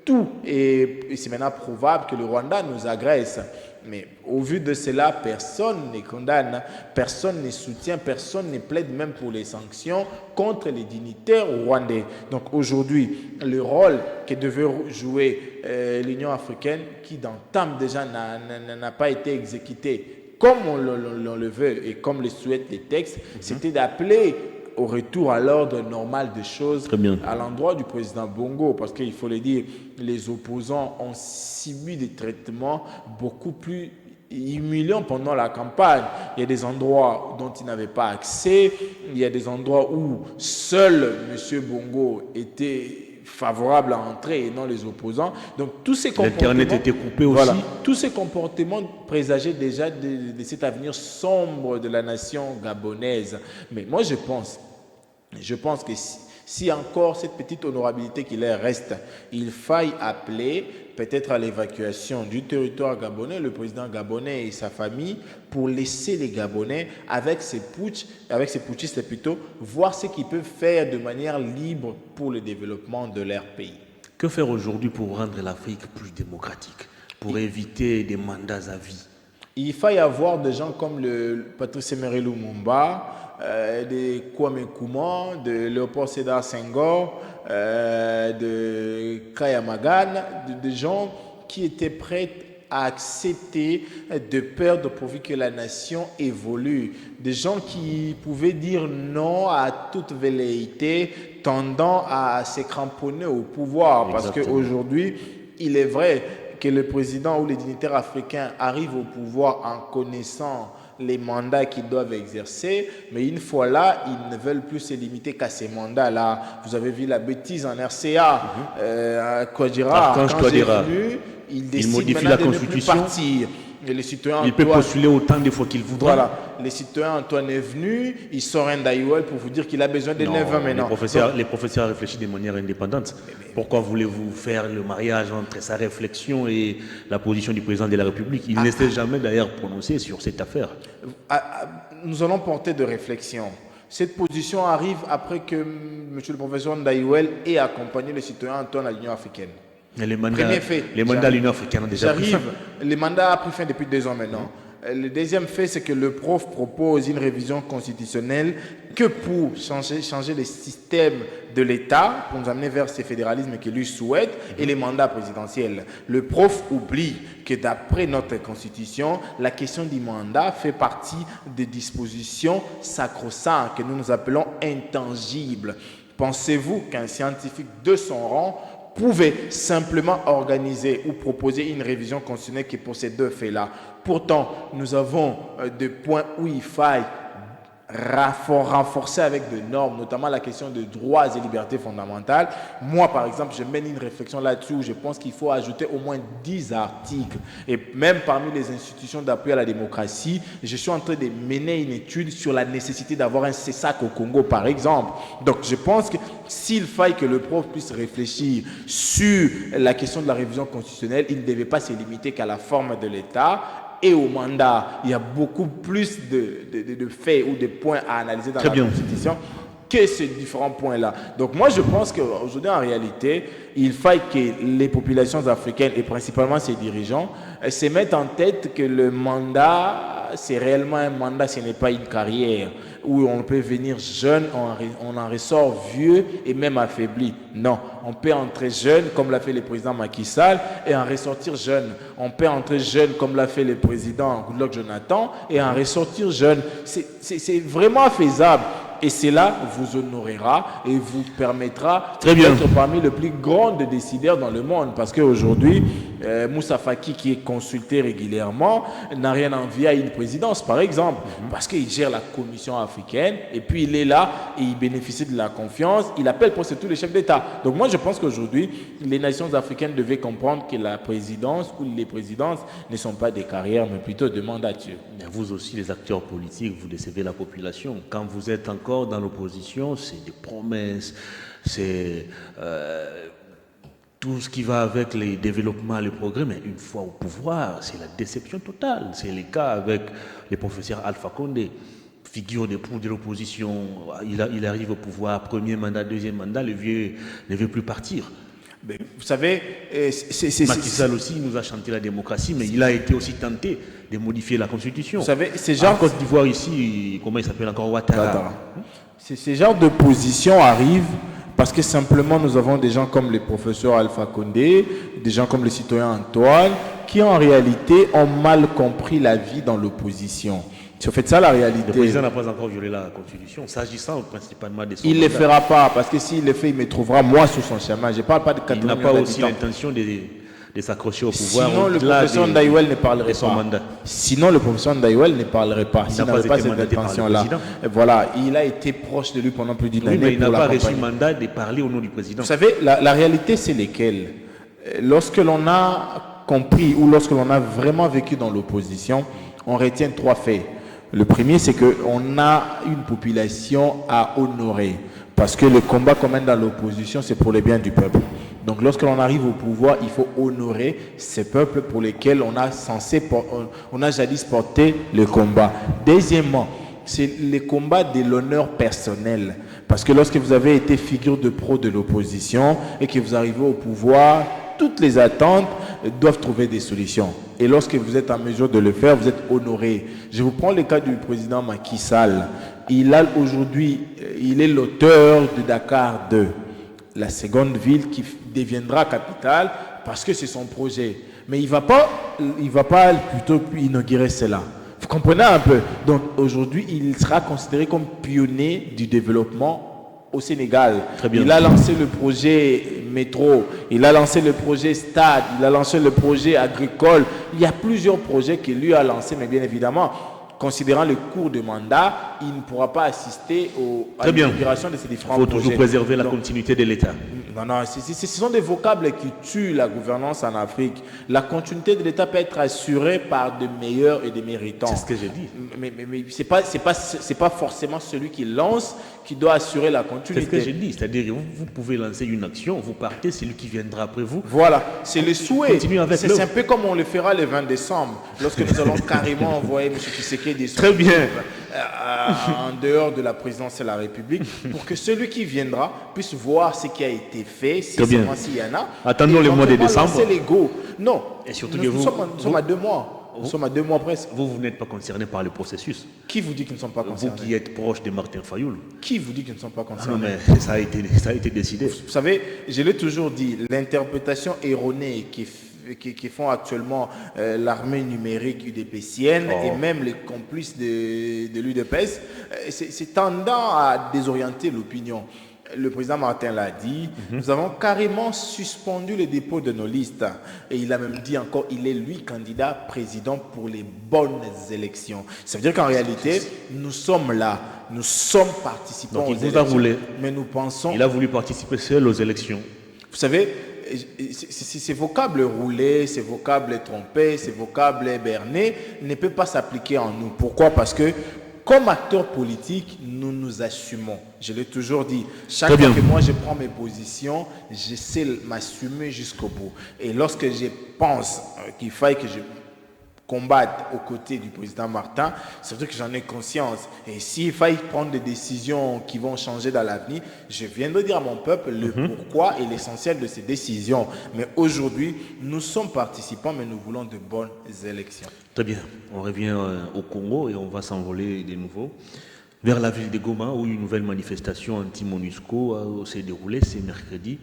tout, et c'est maintenant probable que le Rwanda nous agresse. Mais au vu de cela, personne ne condamne, personne ne soutient, personne ne plaide même pour les sanctions contre les dignitaires rwandais. Donc aujourd'hui, le rôle que devait jouer l'Union africaine, qui d'entame déjà n'a pas été exécuté comme on le veut et comme le souhaitent les textes, c'était d'appeler au retour à l'ordre normal des choses à l'endroit du président Bongo. Parce qu'il faut le dire, les opposants ont subi des traitements beaucoup plus humiliants pendant la campagne. Il y a des endroits dont ils n'avaient pas accès. Il y a des endroits où seul M. Bongo était favorable à entrer et non les opposants. Donc tous ces comportements, l'Internet était coupé aussi. Tous ces comportements présageaient déjà de cet avenir sombre de la nation gabonaise. Mais moi je pense que si encore cette petite honorabilité qui leur reste, il faille appeler peut-être à l'évacuation du territoire gabonais, le président gabonais et sa famille, pour laisser les Gabonais, avec ces putschistes plutôt, voir ce qu'ils peuvent faire de manière libre pour le développement de leur pays. Que faire aujourd'hui pour rendre l'Afrique plus démocratique, pour éviter des mandats à vie? Il faut y avoir des gens comme le Patrice Emery Lumumba, de Kwame Nkrumah, de Léopold Sédar Senghor, de Kaya Magan, des gens qui étaient prêts à accepter de perdre pourvu que la nation évolue. Des gens qui pouvaient dire non à toute velléité tendant à se cramponner au pouvoir. Parce qu'aujourd'hui, il est vrai que le président ou les dignitaires africains arrivent au pouvoir en connaissant les mandats qu'ils doivent exercer, mais une fois là, ils ne veulent plus se limiter qu'à ces mandats-là. Vous avez vu la bêtise en RCA, Kwadira, quand il est venu, il décide modifie maintenant la de Constitution. ne plus partir. Et les citoyens Il peut postuler autant de fois qu'il voudra. Voilà, les citoyens Antoine est venu, il sort un Daiwel pour vous dire qu'il a besoin de 9 ans maintenant. Les professeurs réfléchissent de manière indépendante. Pourquoi voulez-vous faire le mariage entre sa réflexion et la position du président de la République? Il ne s'est jamais d'ailleurs prononcé sur cette affaire. Nous allons porter de réflexion. Cette position arrive après que M. le professeur Ndaiwel ait accompagné le citoyen Antoine à l'Union africaine. Les mandats à l'Union africaine ont déjà pris fin. Les mandats ont pris fin depuis 2 ans maintenant. Le deuxième fait, c'est que le prof propose une révision constitutionnelle que pour changer le système de l'État, pour nous amener vers ce fédéralisme qu'il lui souhaite, et les mandats présidentiels. Le prof oublie que d'après notre constitution, la question du mandat fait partie des dispositions sacro-saintes que nous appelons intangibles. Pensez-vous qu'un scientifique de son rang pouvait simplement organiser ou proposer une révision constitutionnelle qui pour ces 2 faits-là? Pourtant, nous avons des points où il faille renforcer avec des normes, notamment la question de droits et libertés fondamentales. Moi, par exemple, je mène une réflexion là-dessus où je pense qu'il faut ajouter au moins 10 articles. Et même parmi les institutions d'appui à la démocratie, je suis en train de mener une étude sur la nécessité d'avoir un CESAC au Congo, par exemple. Donc, je pense que s'il faille que le prof puisse réfléchir sur la question de la révision constitutionnelle, il ne devait pas se limiter qu'à la forme de l'État et au mandat. Il y a beaucoup plus de faits ou de points à analyser dans la Constitution que ces différents points-là. Donc moi, je pense qu'aujourd'hui, en réalité, il faille que les populations africaines, et principalement ses dirigeants, se mettent en tête que le mandat, c'est réellement un mandat, ce n'est pas une carrière où on peut venir jeune, on en ressort vieux et même affaibli. Non, on peut entrer jeune, comme l'a fait le président Macky Sall, et en ressortir jeune. On peut entrer jeune, comme l'a fait le président Goodluck Jonathan, et en ressortir jeune. C'est vraiment faisable. Et cela vous honorera et vous permettra d'être parmi les plus grands décideurs dans le monde. Parce qu'aujourd'hui, Moussa Faki, qui est consulté régulièrement, n'a rien envie à une présidence, par exemple. Parce qu'il gère la Commission africaine et puis il est là et il bénéficie de la confiance. Il appelle pour tous les chefs d'État. Donc moi, je pense qu'aujourd'hui, les nations africaines devaient comprendre que la présidence ou les présidences ne sont pas des carrières, mais plutôt des mandatures. Vous aussi, les acteurs politiques, vous décevez la population. Quand vous êtes encore dans l'opposition, c'est des promesses, c'est tout ce qui va avec les développements, les progrès, mais une fois au pouvoir, c'est la déception totale. C'est le cas avec le professeur Alpha Condé, figure de proue de l'opposition. Il arrive au pouvoir, premier mandat, deuxième mandat, le vieux ne veut plus partir. Mais vous savez, Macky Sall aussi nous a chanté la démocratie, mais il a été aussi tenté de modifier la Constitution. Vous savez, ces gens... En Côte d'Ivoire ici, comment il s'appelle encore, Ouattara. Ces genres de positions arrivent parce que simplement nous avons des gens comme le professeur Alpha Condé, des gens comme le citoyen Antoine, qui en réalité ont mal compris la vie dans l'opposition. C'est en fait ça la réalité. Le président n'a pas encore violé la Constitution, s'agissant principalement de son Il ne le fera pas, parce que s'il le fait, il me trouvera moi sur son chemin. Je ne parle pas de 80 Il n'a pas aussi l'intention de s'accrocher au pouvoir. Sinon, le professeur Ndaiwel ne parlerait pas. Mandat. Sinon, le professeur Ndaiwel ne parlerait pas. Il n'a pas cette été intention-là. Voilà, il a été proche de lui pendant plus d'une année. Mais il n'a pas reçu le mandat de parler au nom du président. Vous savez, la réalité, c'est lesquelles. Lorsque l'on a compris ou lorsque l'on a vraiment vécu dans l'opposition, on retient 3 faits. Le premier, c'est qu'on a une population à honorer. Parce que le combat qu'on mène dans l'opposition, c'est pour le bien du peuple. Donc, lorsque l'on arrive au pouvoir, il faut honorer ces peuples pour lesquels on a jadis porté le combat. Deuxièmement, c'est le combat de l'honneur personnel. Parce que lorsque vous avez été figure de pro de l'opposition et que vous arrivez au pouvoir, toutes les attentes doivent trouver des solutions. Et lorsque vous êtes en mesure de le faire, vous êtes honoré. Je vous prends le cas du président Macky Sall. Il est l'auteur de Dakar 2, la seconde ville qui deviendra capitale parce que c'est son projet. Mais il va pas plutôt inaugurer cela. Vous comprenez un peu? Donc aujourd'hui, il sera considéré comme pionnier du développement au Sénégal. Il a lancé le projet métro, il a lancé le projet stade, il a lancé le projet agricole. Il y a plusieurs projets qu'il lui a lancés, mais bien évidemment, considérant le cours de mandat, il ne pourra pas assister à l'opération de ces différents projets. Il faut toujours préserver la continuité de l'État. Non, ce sont des vocables qui tuent la gouvernance en Afrique. La continuité de l'État peut être assurée par de meilleurs et des méritants. C'est ce que j'ai dit. Mais c'est pas forcément celui qui lance qui doit assurer la continuité. C'est ce que j'ai dit. C'est-à-dire, vous pouvez lancer une action, vous partez, c'est lui qui viendra après vous. Voilà, c'est le souhait. C'est un peu comme on le fera le 20 décembre, lorsque nous allons carrément envoyer M. Tshisekedi très bien en dehors de la présidence de la République, pour que celui qui viendra puisse voir ce qui a été fait, si seulement s'il y en a. Attendons le mois de décembre. Non, et surtout nous sommes à 2 mois. Nous sommes à 2 mois presque. Vous n'êtes pas concerné par le processus. Qui vous dit qu'ils ne sont pas concernés? Vous qui êtes proche de Martin Fayoul. Qui vous dit qu'ils ne sont pas concernés? Non, mais ça a été décidé. Vous savez, je l'ai toujours dit, l'interprétation erronée qui font actuellement l'armée numérique UDPCN et même les complices de l'UDPS, c'est tendant à désorienter l'opinion. Le président Martin l'a dit, nous avons carrément suspendu le dépôt de nos listes. Et il a même dit encore, il est lui candidat président pour les bonnes élections. Ça veut dire qu'en réalité, nous sommes là, nous sommes participants aux élections. Mais nous pensons... Il a voulu participer seul aux élections. Vous savez, ces vocables roulés, ces vocables trompés, ces vocables bernés ne peuvent pas s'appliquer en nous. Pourquoi? Parce que comme acteurs politiques, nous nous assumons. Je l'ai toujours dit. Chaque fois que moi je prends mes positions, j'essaie de m'assumer jusqu'au bout. Et lorsque je pense qu'il faille que je combattre aux côtés du président Martin, c'est vrai que j'en ai conscience. Et s'il faille prendre des décisions qui vont changer dans l'avenir, je viendrai dire à mon peuple le pourquoi et l'essentiel de ces décisions. Mais aujourd'hui, nous sommes participants, mais nous voulons de bonnes élections. Très bien. On revient au Congo et on va s'envoler de nouveau vers la ville de Goma où une nouvelle manifestation anti-MONUSCO s'est déroulée ce mercredi.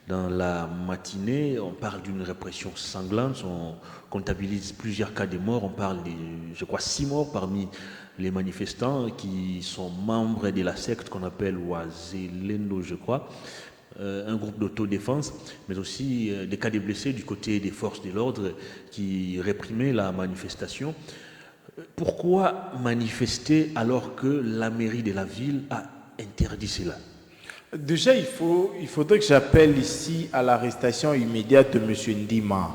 Dans la matinée, on parle d'une répression sanglante, on comptabilise plusieurs cas de morts, on parle de, je crois, 6 morts parmi les manifestants qui sont membres de la secte qu'on appelle Ouazelendo, je crois, un groupe d'autodéfense, mais aussi des cas de blessés du côté des forces de l'ordre qui réprimaient la manifestation. Pourquoi manifester alors que la mairie de la ville a interdit cela? Déjà, il faudrait que j'appelle ici à l'arrestation immédiate de M. Ndima.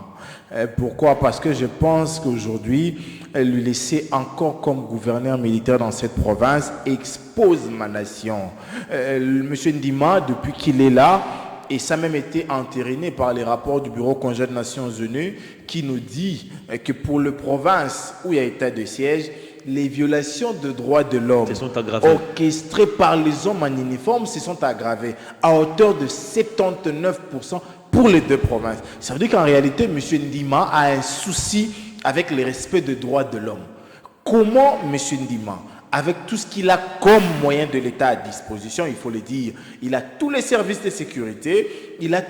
Pourquoi? Parce que je pense qu'aujourd'hui, lui laisser encore comme gouverneur militaire dans cette province expose ma nation. M. Ndima, depuis qu'il est là, et ça a même été entériné par les rapports du Bureau conjoint des Nations Unies qui nous dit que pour les provinces où il y a état de siège, les violations de droits de l'homme orchestrées par les hommes en uniforme se sont aggravées à hauteur de 79% pour les 2 provinces. Ça veut dire qu'en réalité, M. Ndima a un souci avec le respect des droits de l'homme. Comment M. Ndima, avec tout ce qu'il a comme moyen de l'État à disposition, il faut le dire, il a tous les services de sécurité, il a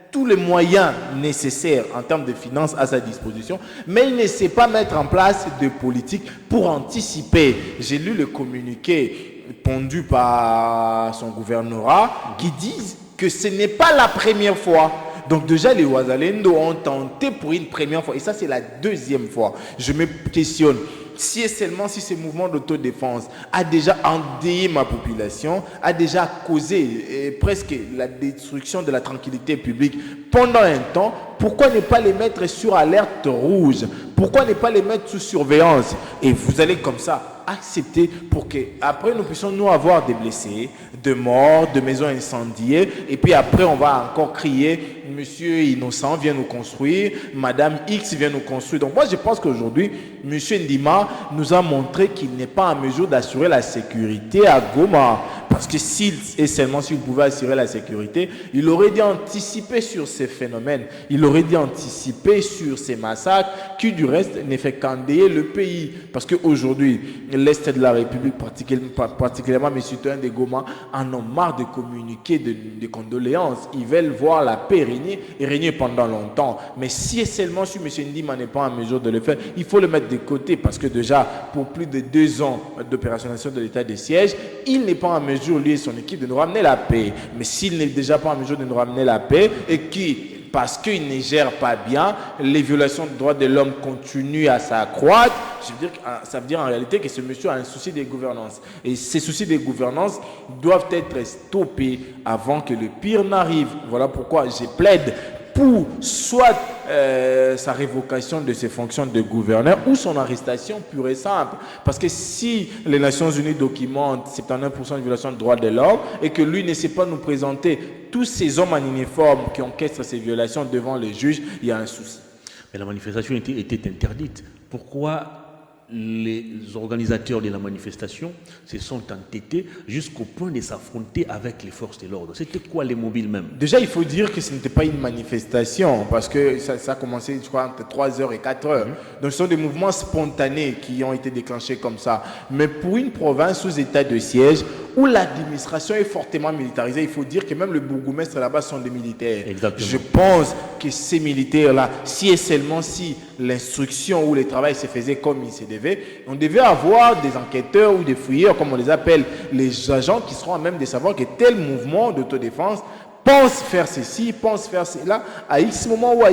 tous les moyens nécessaires en termes de finances à sa disposition, mais il ne sait pas mettre en place de politique pour anticiper. J'ai lu le communiqué pondu par son gouvernorat qui dit que ce n'est pas la première fois. Donc déjà, les Ouazalendo ont tenté pour une première fois, et ça c'est la 2e fois. Je me questionne. Si et seulement si ce mouvement d'autodéfense a déjà endeuillé ma population, a déjà causé presque la destruction de la tranquillité publique pendant un temps, pourquoi ne pas les mettre sur alerte rouge? Pourquoi ne pas les mettre sous surveillance? Et vous allez comme ça accepter pour que après nous puissions nous avoir des blessés, de morts, de maisons incendiées, et puis après on va encore crier Monsieur Innocent vient nous construire, Madame X vient nous construire. Donc moi je pense qu'aujourd'hui Monsieur Ndima nous a montré qu'il n'est pas en mesure d'assurer la sécurité à Goma. Parce que s'il pouvait assurer la sécurité, il aurait dû anticiper sur ces phénomènes. Il aurait dû anticiper sur ces massacres qui, du reste, ne fait qu'endeuiller le pays. Parce qu'aujourd'hui, l'Est de la République, particulièrement mes citoyens de Goma, en ont marre de communiquer de condoléances. Ils veulent voir la paix régner et régner pendant longtemps. Mais si et seulement si M. Ndima n'est pas en mesure de le faire, il faut le mettre de côté. Parce que déjà, pour plus de 2 ans d'opérationnalisation de l'état de siège, il n'est pas en mesure, lui et son équipe, de nous ramener la paix. Mais s'il n'est déjà pas en mesure de nous ramener la paix et qui parce qu'il ne gère pas bien, les violations des droits de l'homme continuent à s'accroître. Ça veut dire en réalité que ce monsieur a un souci de gouvernance. Et ces soucis de gouvernance doivent être stoppés avant que le pire n'arrive. Voilà pourquoi je plaide pour soit sa révocation de ses fonctions de gouverneur ou son arrestation pure et simple. Parce que si les Nations Unies documentent 71% de violations de droits de l'homme et que lui ne sait pas nous présenter tous ces hommes en uniforme qui encaissent ces violations devant les juges, il y a un souci. Mais la manifestation était interdite. Pourquoi les organisateurs de la manifestation se sont entêtés jusqu'au point de s'affronter avec les forces de l'ordre? C'était quoi les mobiles même? Déjà, il faut dire que ce n'était pas une manifestation parce que ça a commencé, je crois, entre 3h et 4h. Donc, ce sont des mouvements spontanés qui ont été déclenchés comme ça. Mais pour une province sous état de siège où l'administration est fortement militarisée, il faut dire que même le bourgmestre là-bas sont des militaires. Exactement. Je pense que ces militaires-là, si et seulement si l'instruction ou le travail se faisait comme il se devait, on devait avoir des enquêteurs ou des fouilleurs, comme on les appelle, les agents qui seront à même de savoir que tel mouvement d'autodéfense pense faire ceci, pense faire cela, à X moment ou à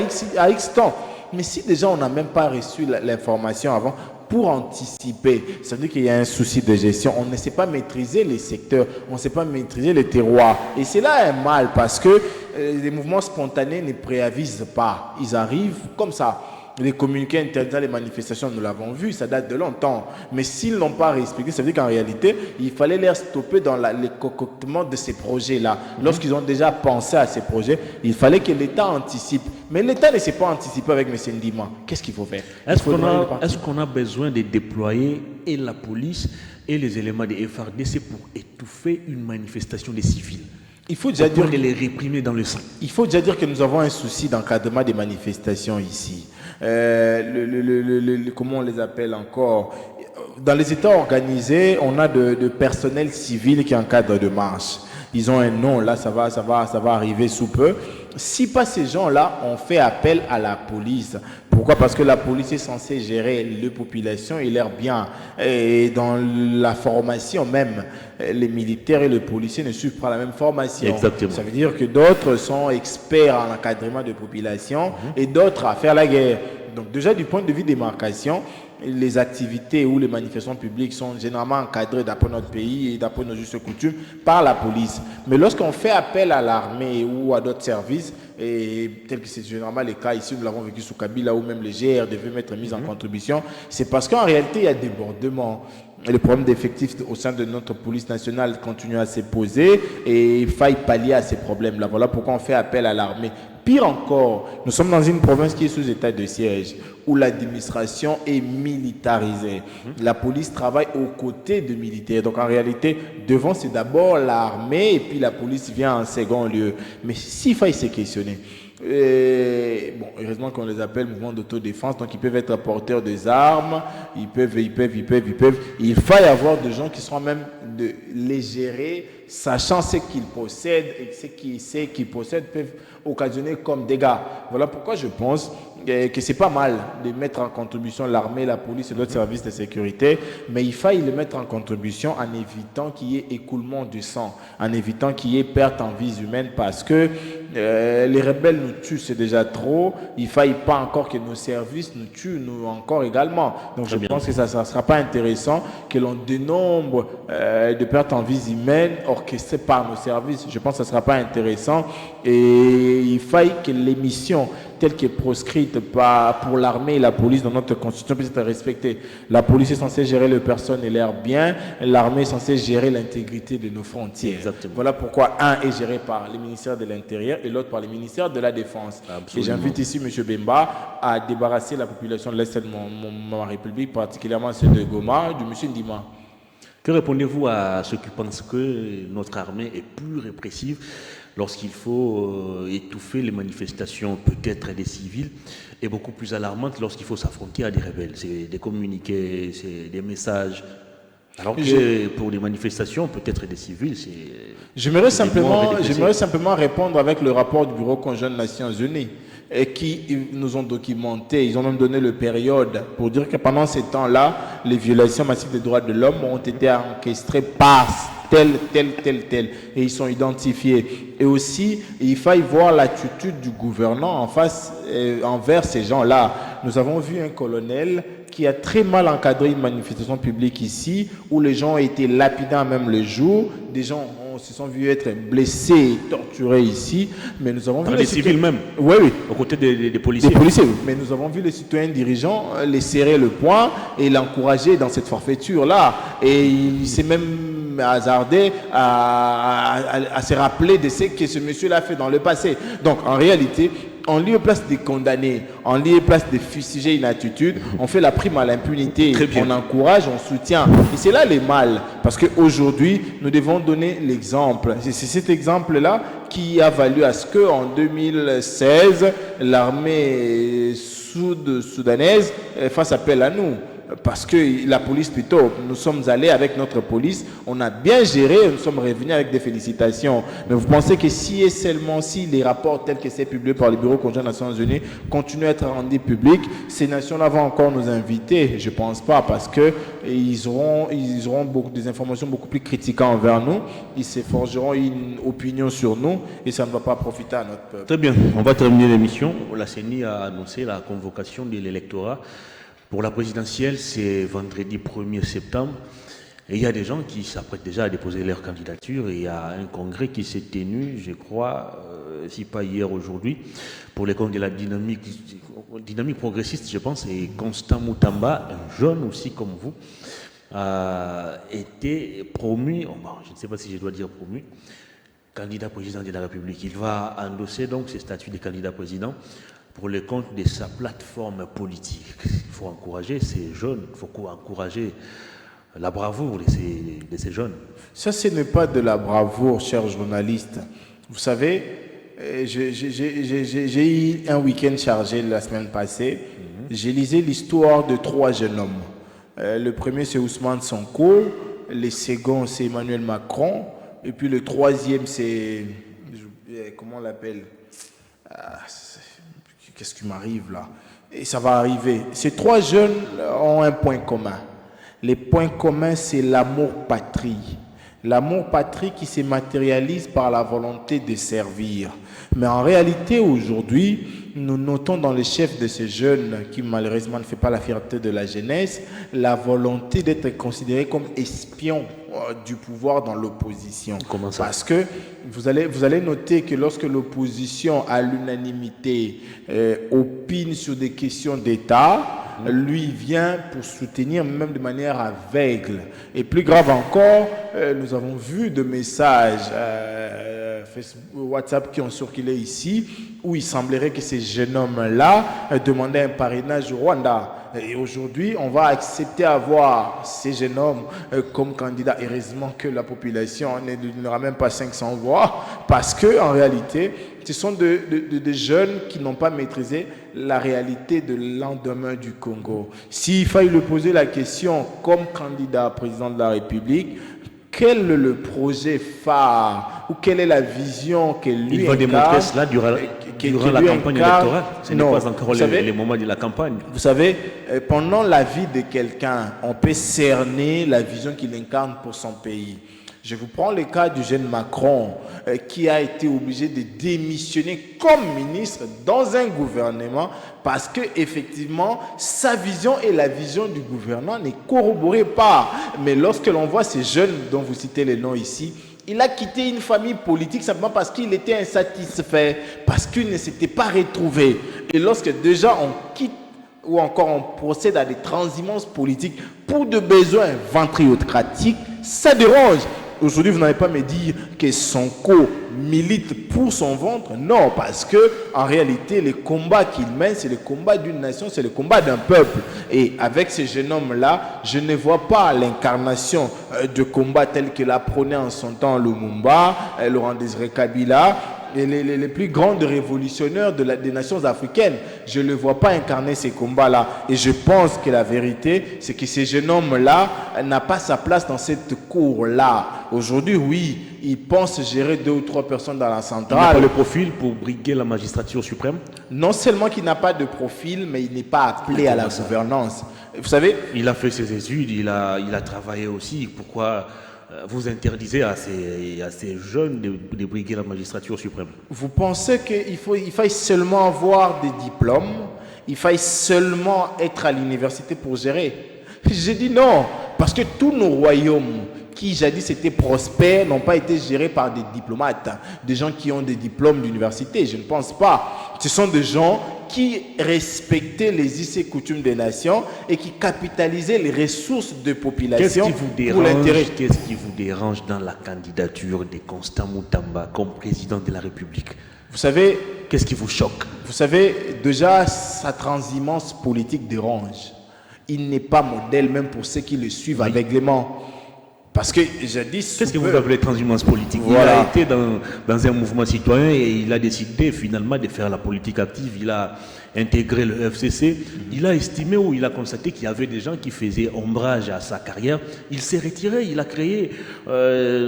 X temps. Mais si déjà on n'a même pas reçu l'information avant, pour anticiper, ça veut dire qu'il y a un souci de gestion. On ne sait pas maîtriser les secteurs, on ne sait pas maîtriser les terroirs. Et c'est là un mal parce que les mouvements spontanés ne préavisent pas. Ils arrivent comme ça. Les communiqués interdisant les manifestations, nous l'avons vu, ça date de longtemps. Mais s'ils n'ont pas respecté, ça veut dire qu'en réalité, il fallait les stopper dans les concoctements de ces projets-là. Lorsqu'ils ont déjà pensé à ces projets, il fallait que l'État anticipe. Mais l'État ne s'est pas anticipé avec M. Ndima. Qu'est-ce qu'il faut faire? Est-ce qu'on a besoin de déployer et la police et les éléments des FARDC pour étouffer une manifestation des civils? Il faut déjà dire de les réprimer dans le sang. Il faut déjà dire que nous avons un souci d'encadrement des manifestations ici. Comment on les appelle encore? Dans les États organisés, on a de personnel civil qui encadre de marche. Ils ont un nom, là ça va arriver sous peu. Si pas ces gens-là, on fait appel à la police. Pourquoi? Parce que la police est censée gérer les populations et leur bien. Et dans la formation même, les militaires et les policiers ne suivent pas la même formation. Exactement. Ça veut dire que d'autres sont experts en encadrement de population et d'autres à faire la guerre. Donc déjà du point de vue démarcation, les activités ou les manifestations publiques sont généralement encadrées d'après notre pays et d'après nos justes coutumes par la police. Mais lorsqu'on fait appel à l'armée ou à d'autres services, et tel que c'est généralement le cas ici, nous l'avons vécu sous Kabila, où même les GR devaient être mis en contribution, c'est parce qu'en réalité, il y a des débordements. Le problème d'effectifs au sein de notre police nationale continue à se poser et il faille pallier à ces problèmes-là. Voilà pourquoi on fait appel à l'armée. Pire encore, nous sommes dans une province qui est sous état de siège, où l'administration est militarisée. La police travaille aux côtés de militaires. Donc en réalité, devant c'est d'abord l'armée et puis la police vient en second lieu. Mais s'il faille se questionner, bon, heureusement qu'on les appelle mouvements d'autodéfense, donc ils peuvent être porteurs des armes, ils peuvent. Il faut y avoir des gens qui seront même de les gérer, sachant ce qu'ils possèdent et ce qu'ils possèdent peuvent occasionner comme dégâts. Voilà pourquoi je pense que c'est pas mal de mettre en contribution l'armée, la police et d'autres services de sécurité, mais il faille le mettre en contribution en évitant qu'il y ait écoulement du sang, en évitant qu'il y ait perte en vies humaines, parce que les rebelles nous tuent, c'est déjà trop. Il faille pas encore que nos services nous tuent, nous encore également. Donc je pense que ça ne sera pas intéressant que l'on dénombre de pertes en vies humaines orchestrées par nos services. Je pense que ça ne sera pas intéressant et il faille que les missions telle qu'elle est proscrite pour l'armée et la police dans notre constitution puisse être respectée. La police est censée gérer les personnes et leurs biens, l'armée est censée gérer l'intégrité de nos frontières. Exactement. Voilà pourquoi un est géré par le ministère de l'Intérieur et l'autre par le ministère de la Défense. Absolument. Et j'invite ici M. Bemba à débarrasser la population de l'Est de ma République, particulièrement celle de Goma, du M. Ndima. Que répondez-vous à ceux qui pensent que notre armée est plus répressive lorsqu'il faut étouffer les manifestations, peut-être des civils, et beaucoup plus alarmante lorsqu'il faut s'affronter à des rebelles? C'est des communiqués, c'est des messages. Alors que pour les manifestations, peut-être des civils, c'est... J'aimerais simplement répondre avec le rapport du Bureau conjoint des Nations Unies et qui nous ont documenté, ils ont même donné le période pour dire que pendant ces temps-là, les violations massives des droits de l'homme ont été orchestrées par tel. Et ils sont identifiés. Et aussi, il faut voir l'attitude du gouvernant en face, envers ces gens-là. Nous avons vu un colonel qui a très mal encadré une manifestation publique ici, où les gens ont été lapidés même le jour. Des gens se sont vus être blessés et torturés ici. Mais nous avons vu les civils même. Oui. Aux côtés des policiers. Des policiers. Mais nous avons vu les citoyens dirigeants les serrer le poing et l'encourager dans cette forfaiture-là. Et il s'est même hasardé à se rappeler de ce que ce monsieur-là a fait dans le passé. Donc, en réalité, en lieu et place des condamnés, en lieu et place de fustiger une attitude, on fait la prime à l'impunité, on encourage, on soutient. Et c'est là le mal, parce qu'aujourd'hui, nous devons donner l'exemple. C'est cet exemple-là qui a valu à ce qu'en 2016, l'armée soudanaise fasse appel à nous. Parce que la police plutôt, nous sommes allés avec notre police, on a bien géré, nous sommes revenus avec des félicitations. Mais vous pensez que si et seulement si les rapports tels que c'est publié par le Bureau conjoint des Nations Unies continuent à être rendus publics, ces nations-là vont encore nous inviter? Je ne pense pas, parce qu'ils auront des informations beaucoup plus critiques envers nous, ils se forgeront une opinion sur nous et ça ne va pas profiter à notre peuple. Très bien, on va terminer l'émission. La CENI a annoncé la convocation de l'électorat. Pour la présidentielle, c'est vendredi 1er septembre. Et il y a des gens qui s'apprêtent déjà à déposer leur candidature. Et il y a un congrès qui s'est tenu, je crois, si pas hier, aujourd'hui, pour les comptes de la dynamique progressiste, je pense. Et Constant Moutamba, un jeune aussi comme vous, a été promu, je ne sais pas si je dois dire promu, candidat président de la République. Il va endosser donc ses statuts de candidat président pour le compte de sa plateforme politique. Il faut encourager ces jeunes, il faut encourager la bravoure de ces jeunes. Ça, ce n'est pas de la bravoure, chers journalistes. Vous savez, j'ai eu un week-end chargé la semaine passée. J'ai lisé l'histoire de 3 jeunes hommes. Le premier, c'est Ousmane Sonko. Le second, c'est Emmanuel Macron. Et puis le troisième, c'est... Comment on l'appelle? Qu'est-ce qui m'arrive là? Et ça va arriver. Ces 3 jeunes ont un point commun. Les points communs, c'est l'amour-patrie. L'amour-patrie qui se matérialise par la volonté de servir. Mais en réalité, aujourd'hui, nous notons dans les chefs de ces jeunes, qui malheureusement ne fait pas la fierté de la jeunesse, la volonté d'être considérés comme espions du pouvoir dans l'opposition. Comment ça? Parce que vous allez noter que lorsque l'opposition à l'unanimité opine sur des questions d'État, lui vient pour soutenir même de manière aveugle. Et plus grave encore, nous avons vu de messages Facebook, WhatsApp qui ont circulé ici, où il semblerait que ces jeunes hommes-là demandaient un parrainage au Rwanda. Et aujourd'hui, on va accepter avoir ces jeunes hommes comme candidats. Heureusement que la population n'aura même pas 500 voix, parce qu'en réalité, ce sont des jeunes qui n'ont pas maîtrisé la réalité de lendemain du Congo. S'il fallait lui poser la question comme candidat président de la République, quel est le projet phare ou quelle est la vision que lui il va démontrer cela durant la campagne électorale. Ce n'est pas encore le moment de la campagne. Vous savez, pendant la vie de quelqu'un, on peut cerner la vision qu'il incarne pour son pays. Je vous prends le cas du jeune Macron qui a été obligé de démissionner comme ministre dans un gouvernement parce que effectivement sa vision et la vision du gouvernement ne corroboraient pas. Mais lorsque l'on voit ces jeunes dont vous citez les noms ici, il a quitté une famille politique simplement parce qu'il était insatisfait, parce qu'il ne s'était pas retrouvé. Et lorsque déjà on quitte ou encore on procède à des transhumances politiques pour des besoins ventriocratiques, ça dérange. Aujourd'hui, vous n'allez pas me dire que Sonko milite pour son ventre. Non, parce que en réalité, le combat qu'il mène, c'est le combat d'une nation, c'est le combat d'un peuple. Et avec ces jeunes hommes-là, je ne vois pas l'incarnation de combat tel que l'a prôné en son temps Lumumba, Laurent Désiré Kabila, les plus grandes révolutionnaires des nations africaines. Je ne vois pas incarner ces combats-là. Et je pense que la vérité, c'est que ces jeunes hommes-là n'ont pas sa place dans cette cour-là. Aujourd'hui, oui, ils pensent gérer 2 ou 3 personnes dans la centrale. Il n'a pas le profil pour briguer la magistrature suprême? Non seulement qu'il n'a pas de profil, mais il n'est pas appelé à la gouvernance. Vous savez, il a fait ses études, il a travaillé aussi. Pourquoi vous interdisez à ces jeunes de briguer la magistrature suprême. Vous pensez qu'il faille seulement avoir des diplômes, il faille seulement être à l'université pour gérer? J'ai dit non, parce que tous nos royaumes qui jadis étaient prospères n'ont pas été gérés par des diplomates, des gens qui ont des diplômes d'université. Je ne pense pas. Ce sont des gens qui respectaient les us et coutumes des nations et qui capitalisaient les ressources de population pour l'intérêt. Qu'est-ce qui vous dérange dans la candidature de Constant Moutamba comme président de la République? Vous savez, qu'est-ce qui vous choque? Vous savez, déjà, sa transhumance politique dérange. Il n'est pas modèle même pour ceux qui le suivent aveuglément. Parce que jadis... Qu'est-ce que vous appelez transhumance politique? Voilà. Il a été dans un mouvement citoyen et il a décidé finalement de faire la politique active. Il a intégré le FCC. Il a estimé ou il a constaté qu'il y avait des gens qui faisaient ombrage à sa carrière. Il s'est retiré, il a créé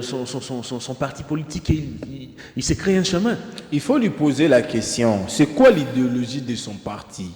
son parti politique et il s'est créé un chemin. Il faut lui poser la question, c'est quoi l'idéologie de son parti?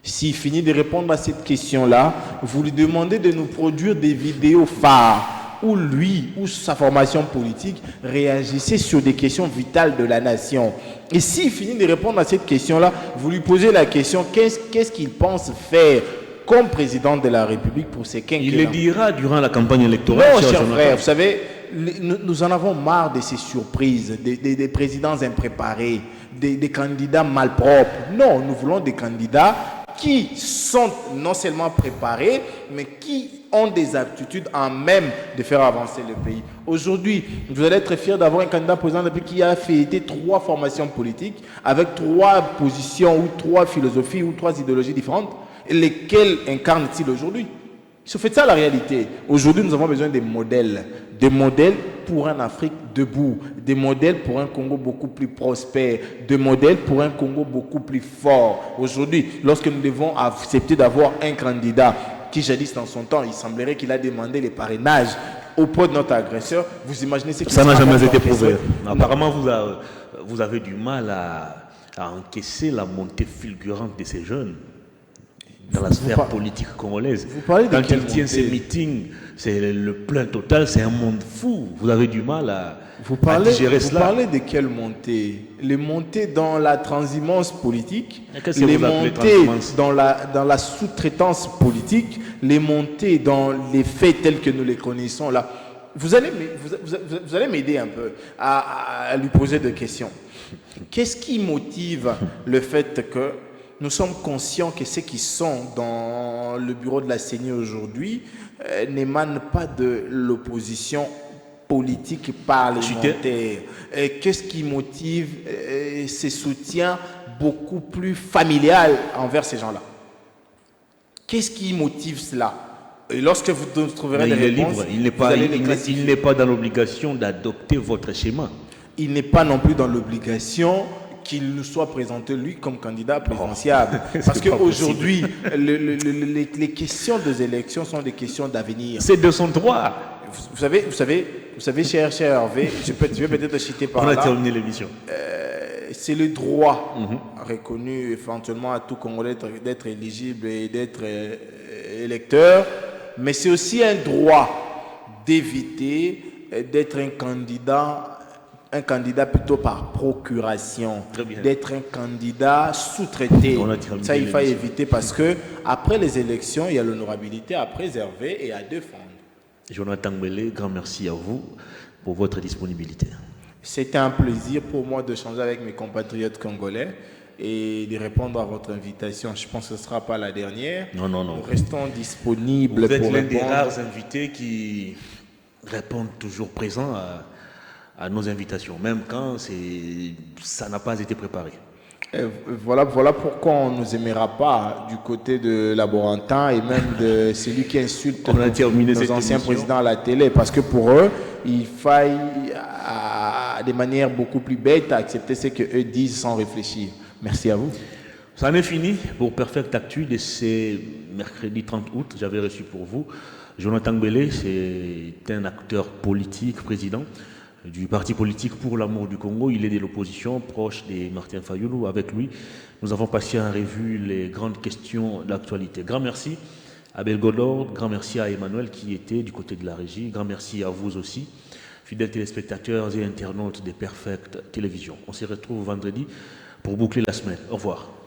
S'il finit de répondre à cette question-là, vous lui demandez de nous produire des vidéos phares où lui ou sa formation politique réagissait sur des questions vitales de la nation. Et s'il finit de répondre à cette question-là, vous lui posez la question, qu'est-ce qu'il pense faire comme président de la République pour ces quinquennats? Il le dira durant la campagne électorale. Non, cher frère, vous savez, nous en avons marre de ces surprises, des présidents impréparés, des candidats malpropres. Non, nous voulons des candidats qui sont non seulement préparés, mais qui ont des aptitudes en même de faire avancer le pays. Aujourd'hui, vous allez être fiers d'avoir un candidat président depuis qui a fait 3 formations politiques, avec 3 positions ou 3 philosophies ou 3 idéologies différentes, lesquelles incarne-t-il aujourd'hui? C'est fait ça la réalité. Aujourd'hui, nous avons besoin des modèles pour un Afrique debout, des modèles pour un Congo beaucoup plus prospère, des modèles pour un Congo beaucoup plus fort. Aujourd'hui, lorsque nous devons accepter d'avoir un candidat qui jadis dans son temps, il semblerait qu'il a demandé les parrainages auprès de notre agresseur, vous imaginez ce qui ça n'a jamais été prouvé. Apparemment, vous avez du mal à encaisser la montée fulgurante de ces jeunes dans la sphère politique congolaise. Quand il tient ses meetings, c'est le plein total, c'est un monde fou. Vous avez du mal à digérer cela. Vous parlez de quelle montée? Les montées dans la transhumance politique, les montées dans la sous-traitance politique, les montées dans les faits tels que nous les connaissons là. Vous allez m'aider un peu à lui poser des questions. Qu'est-ce qui motive le fait que nous sommes conscients que ceux qui sont dans le bureau de la CENI aujourd'hui n'émanent pas de l'opposition politique parlementaire? Qu'est-ce qui motive ces soutiens beaucoup plus familial envers ces gens-là? Qu'est-ce qui motive cela? Et lorsque vous trouverez des réponses, il n'est pas dans l'obligation d'adopter votre schéma. Il n'est pas non plus dans l'obligation qu'il nous soit présenté, lui, comme candidat présidentiable. Parce qu'aujourd'hui, les questions des élections sont des questions d'avenir. C'est de son droit. Vous savez, cher Hervé, je vais peut-être citer par là. On a terminé l'émission. C'est le droit reconnu éventuellement à tout Congolais d'être éligible et d'être électeur, mais c'est aussi un droit d'éviter d'être un candidat plutôt par procuration, d'être un candidat sous-traité. Ça, il faut éviter parce que après les élections, il y a l'honorabilité à préserver et à défendre. Jonathan Mbele, grand merci à vous pour votre disponibilité. C'était un plaisir pour moi de changer avec mes compatriotes congolais et de répondre à votre invitation. Je pense que ce ne sera pas la dernière. Non. Nous restons disponibles pour répondre. Vous êtes l'un des rares invités qui répondent toujours présents à nos invitations, même quand ça n'a pas été préparé. Voilà pourquoi on ne nous aimera pas du côté de Laborantin et même de celui qui insulte nos anciens présidents à la télé. Parce que pour eux, il faille de manière beaucoup plus bête à accepter ce qu'eux disent sans réfléchir. Merci à vous. Ça en est fini pour Perfect Actu de ce mercredi 30 août. J'avais reçu pour vous Jonathan Mbele, c'est un acteur politique, président du parti politique pour l'amour du Congo. Il est de l'opposition, proche de Martin Fayulu. Avec lui, nous avons passé en revue les grandes questions d'actualité. Grand merci Abel Godord, grand merci à Emmanuel qui était du côté de la régie. Grand merci à vous aussi, fidèles téléspectateurs et internautes des Perfect Télévisions. On se retrouve vendredi pour boucler la semaine. Au revoir.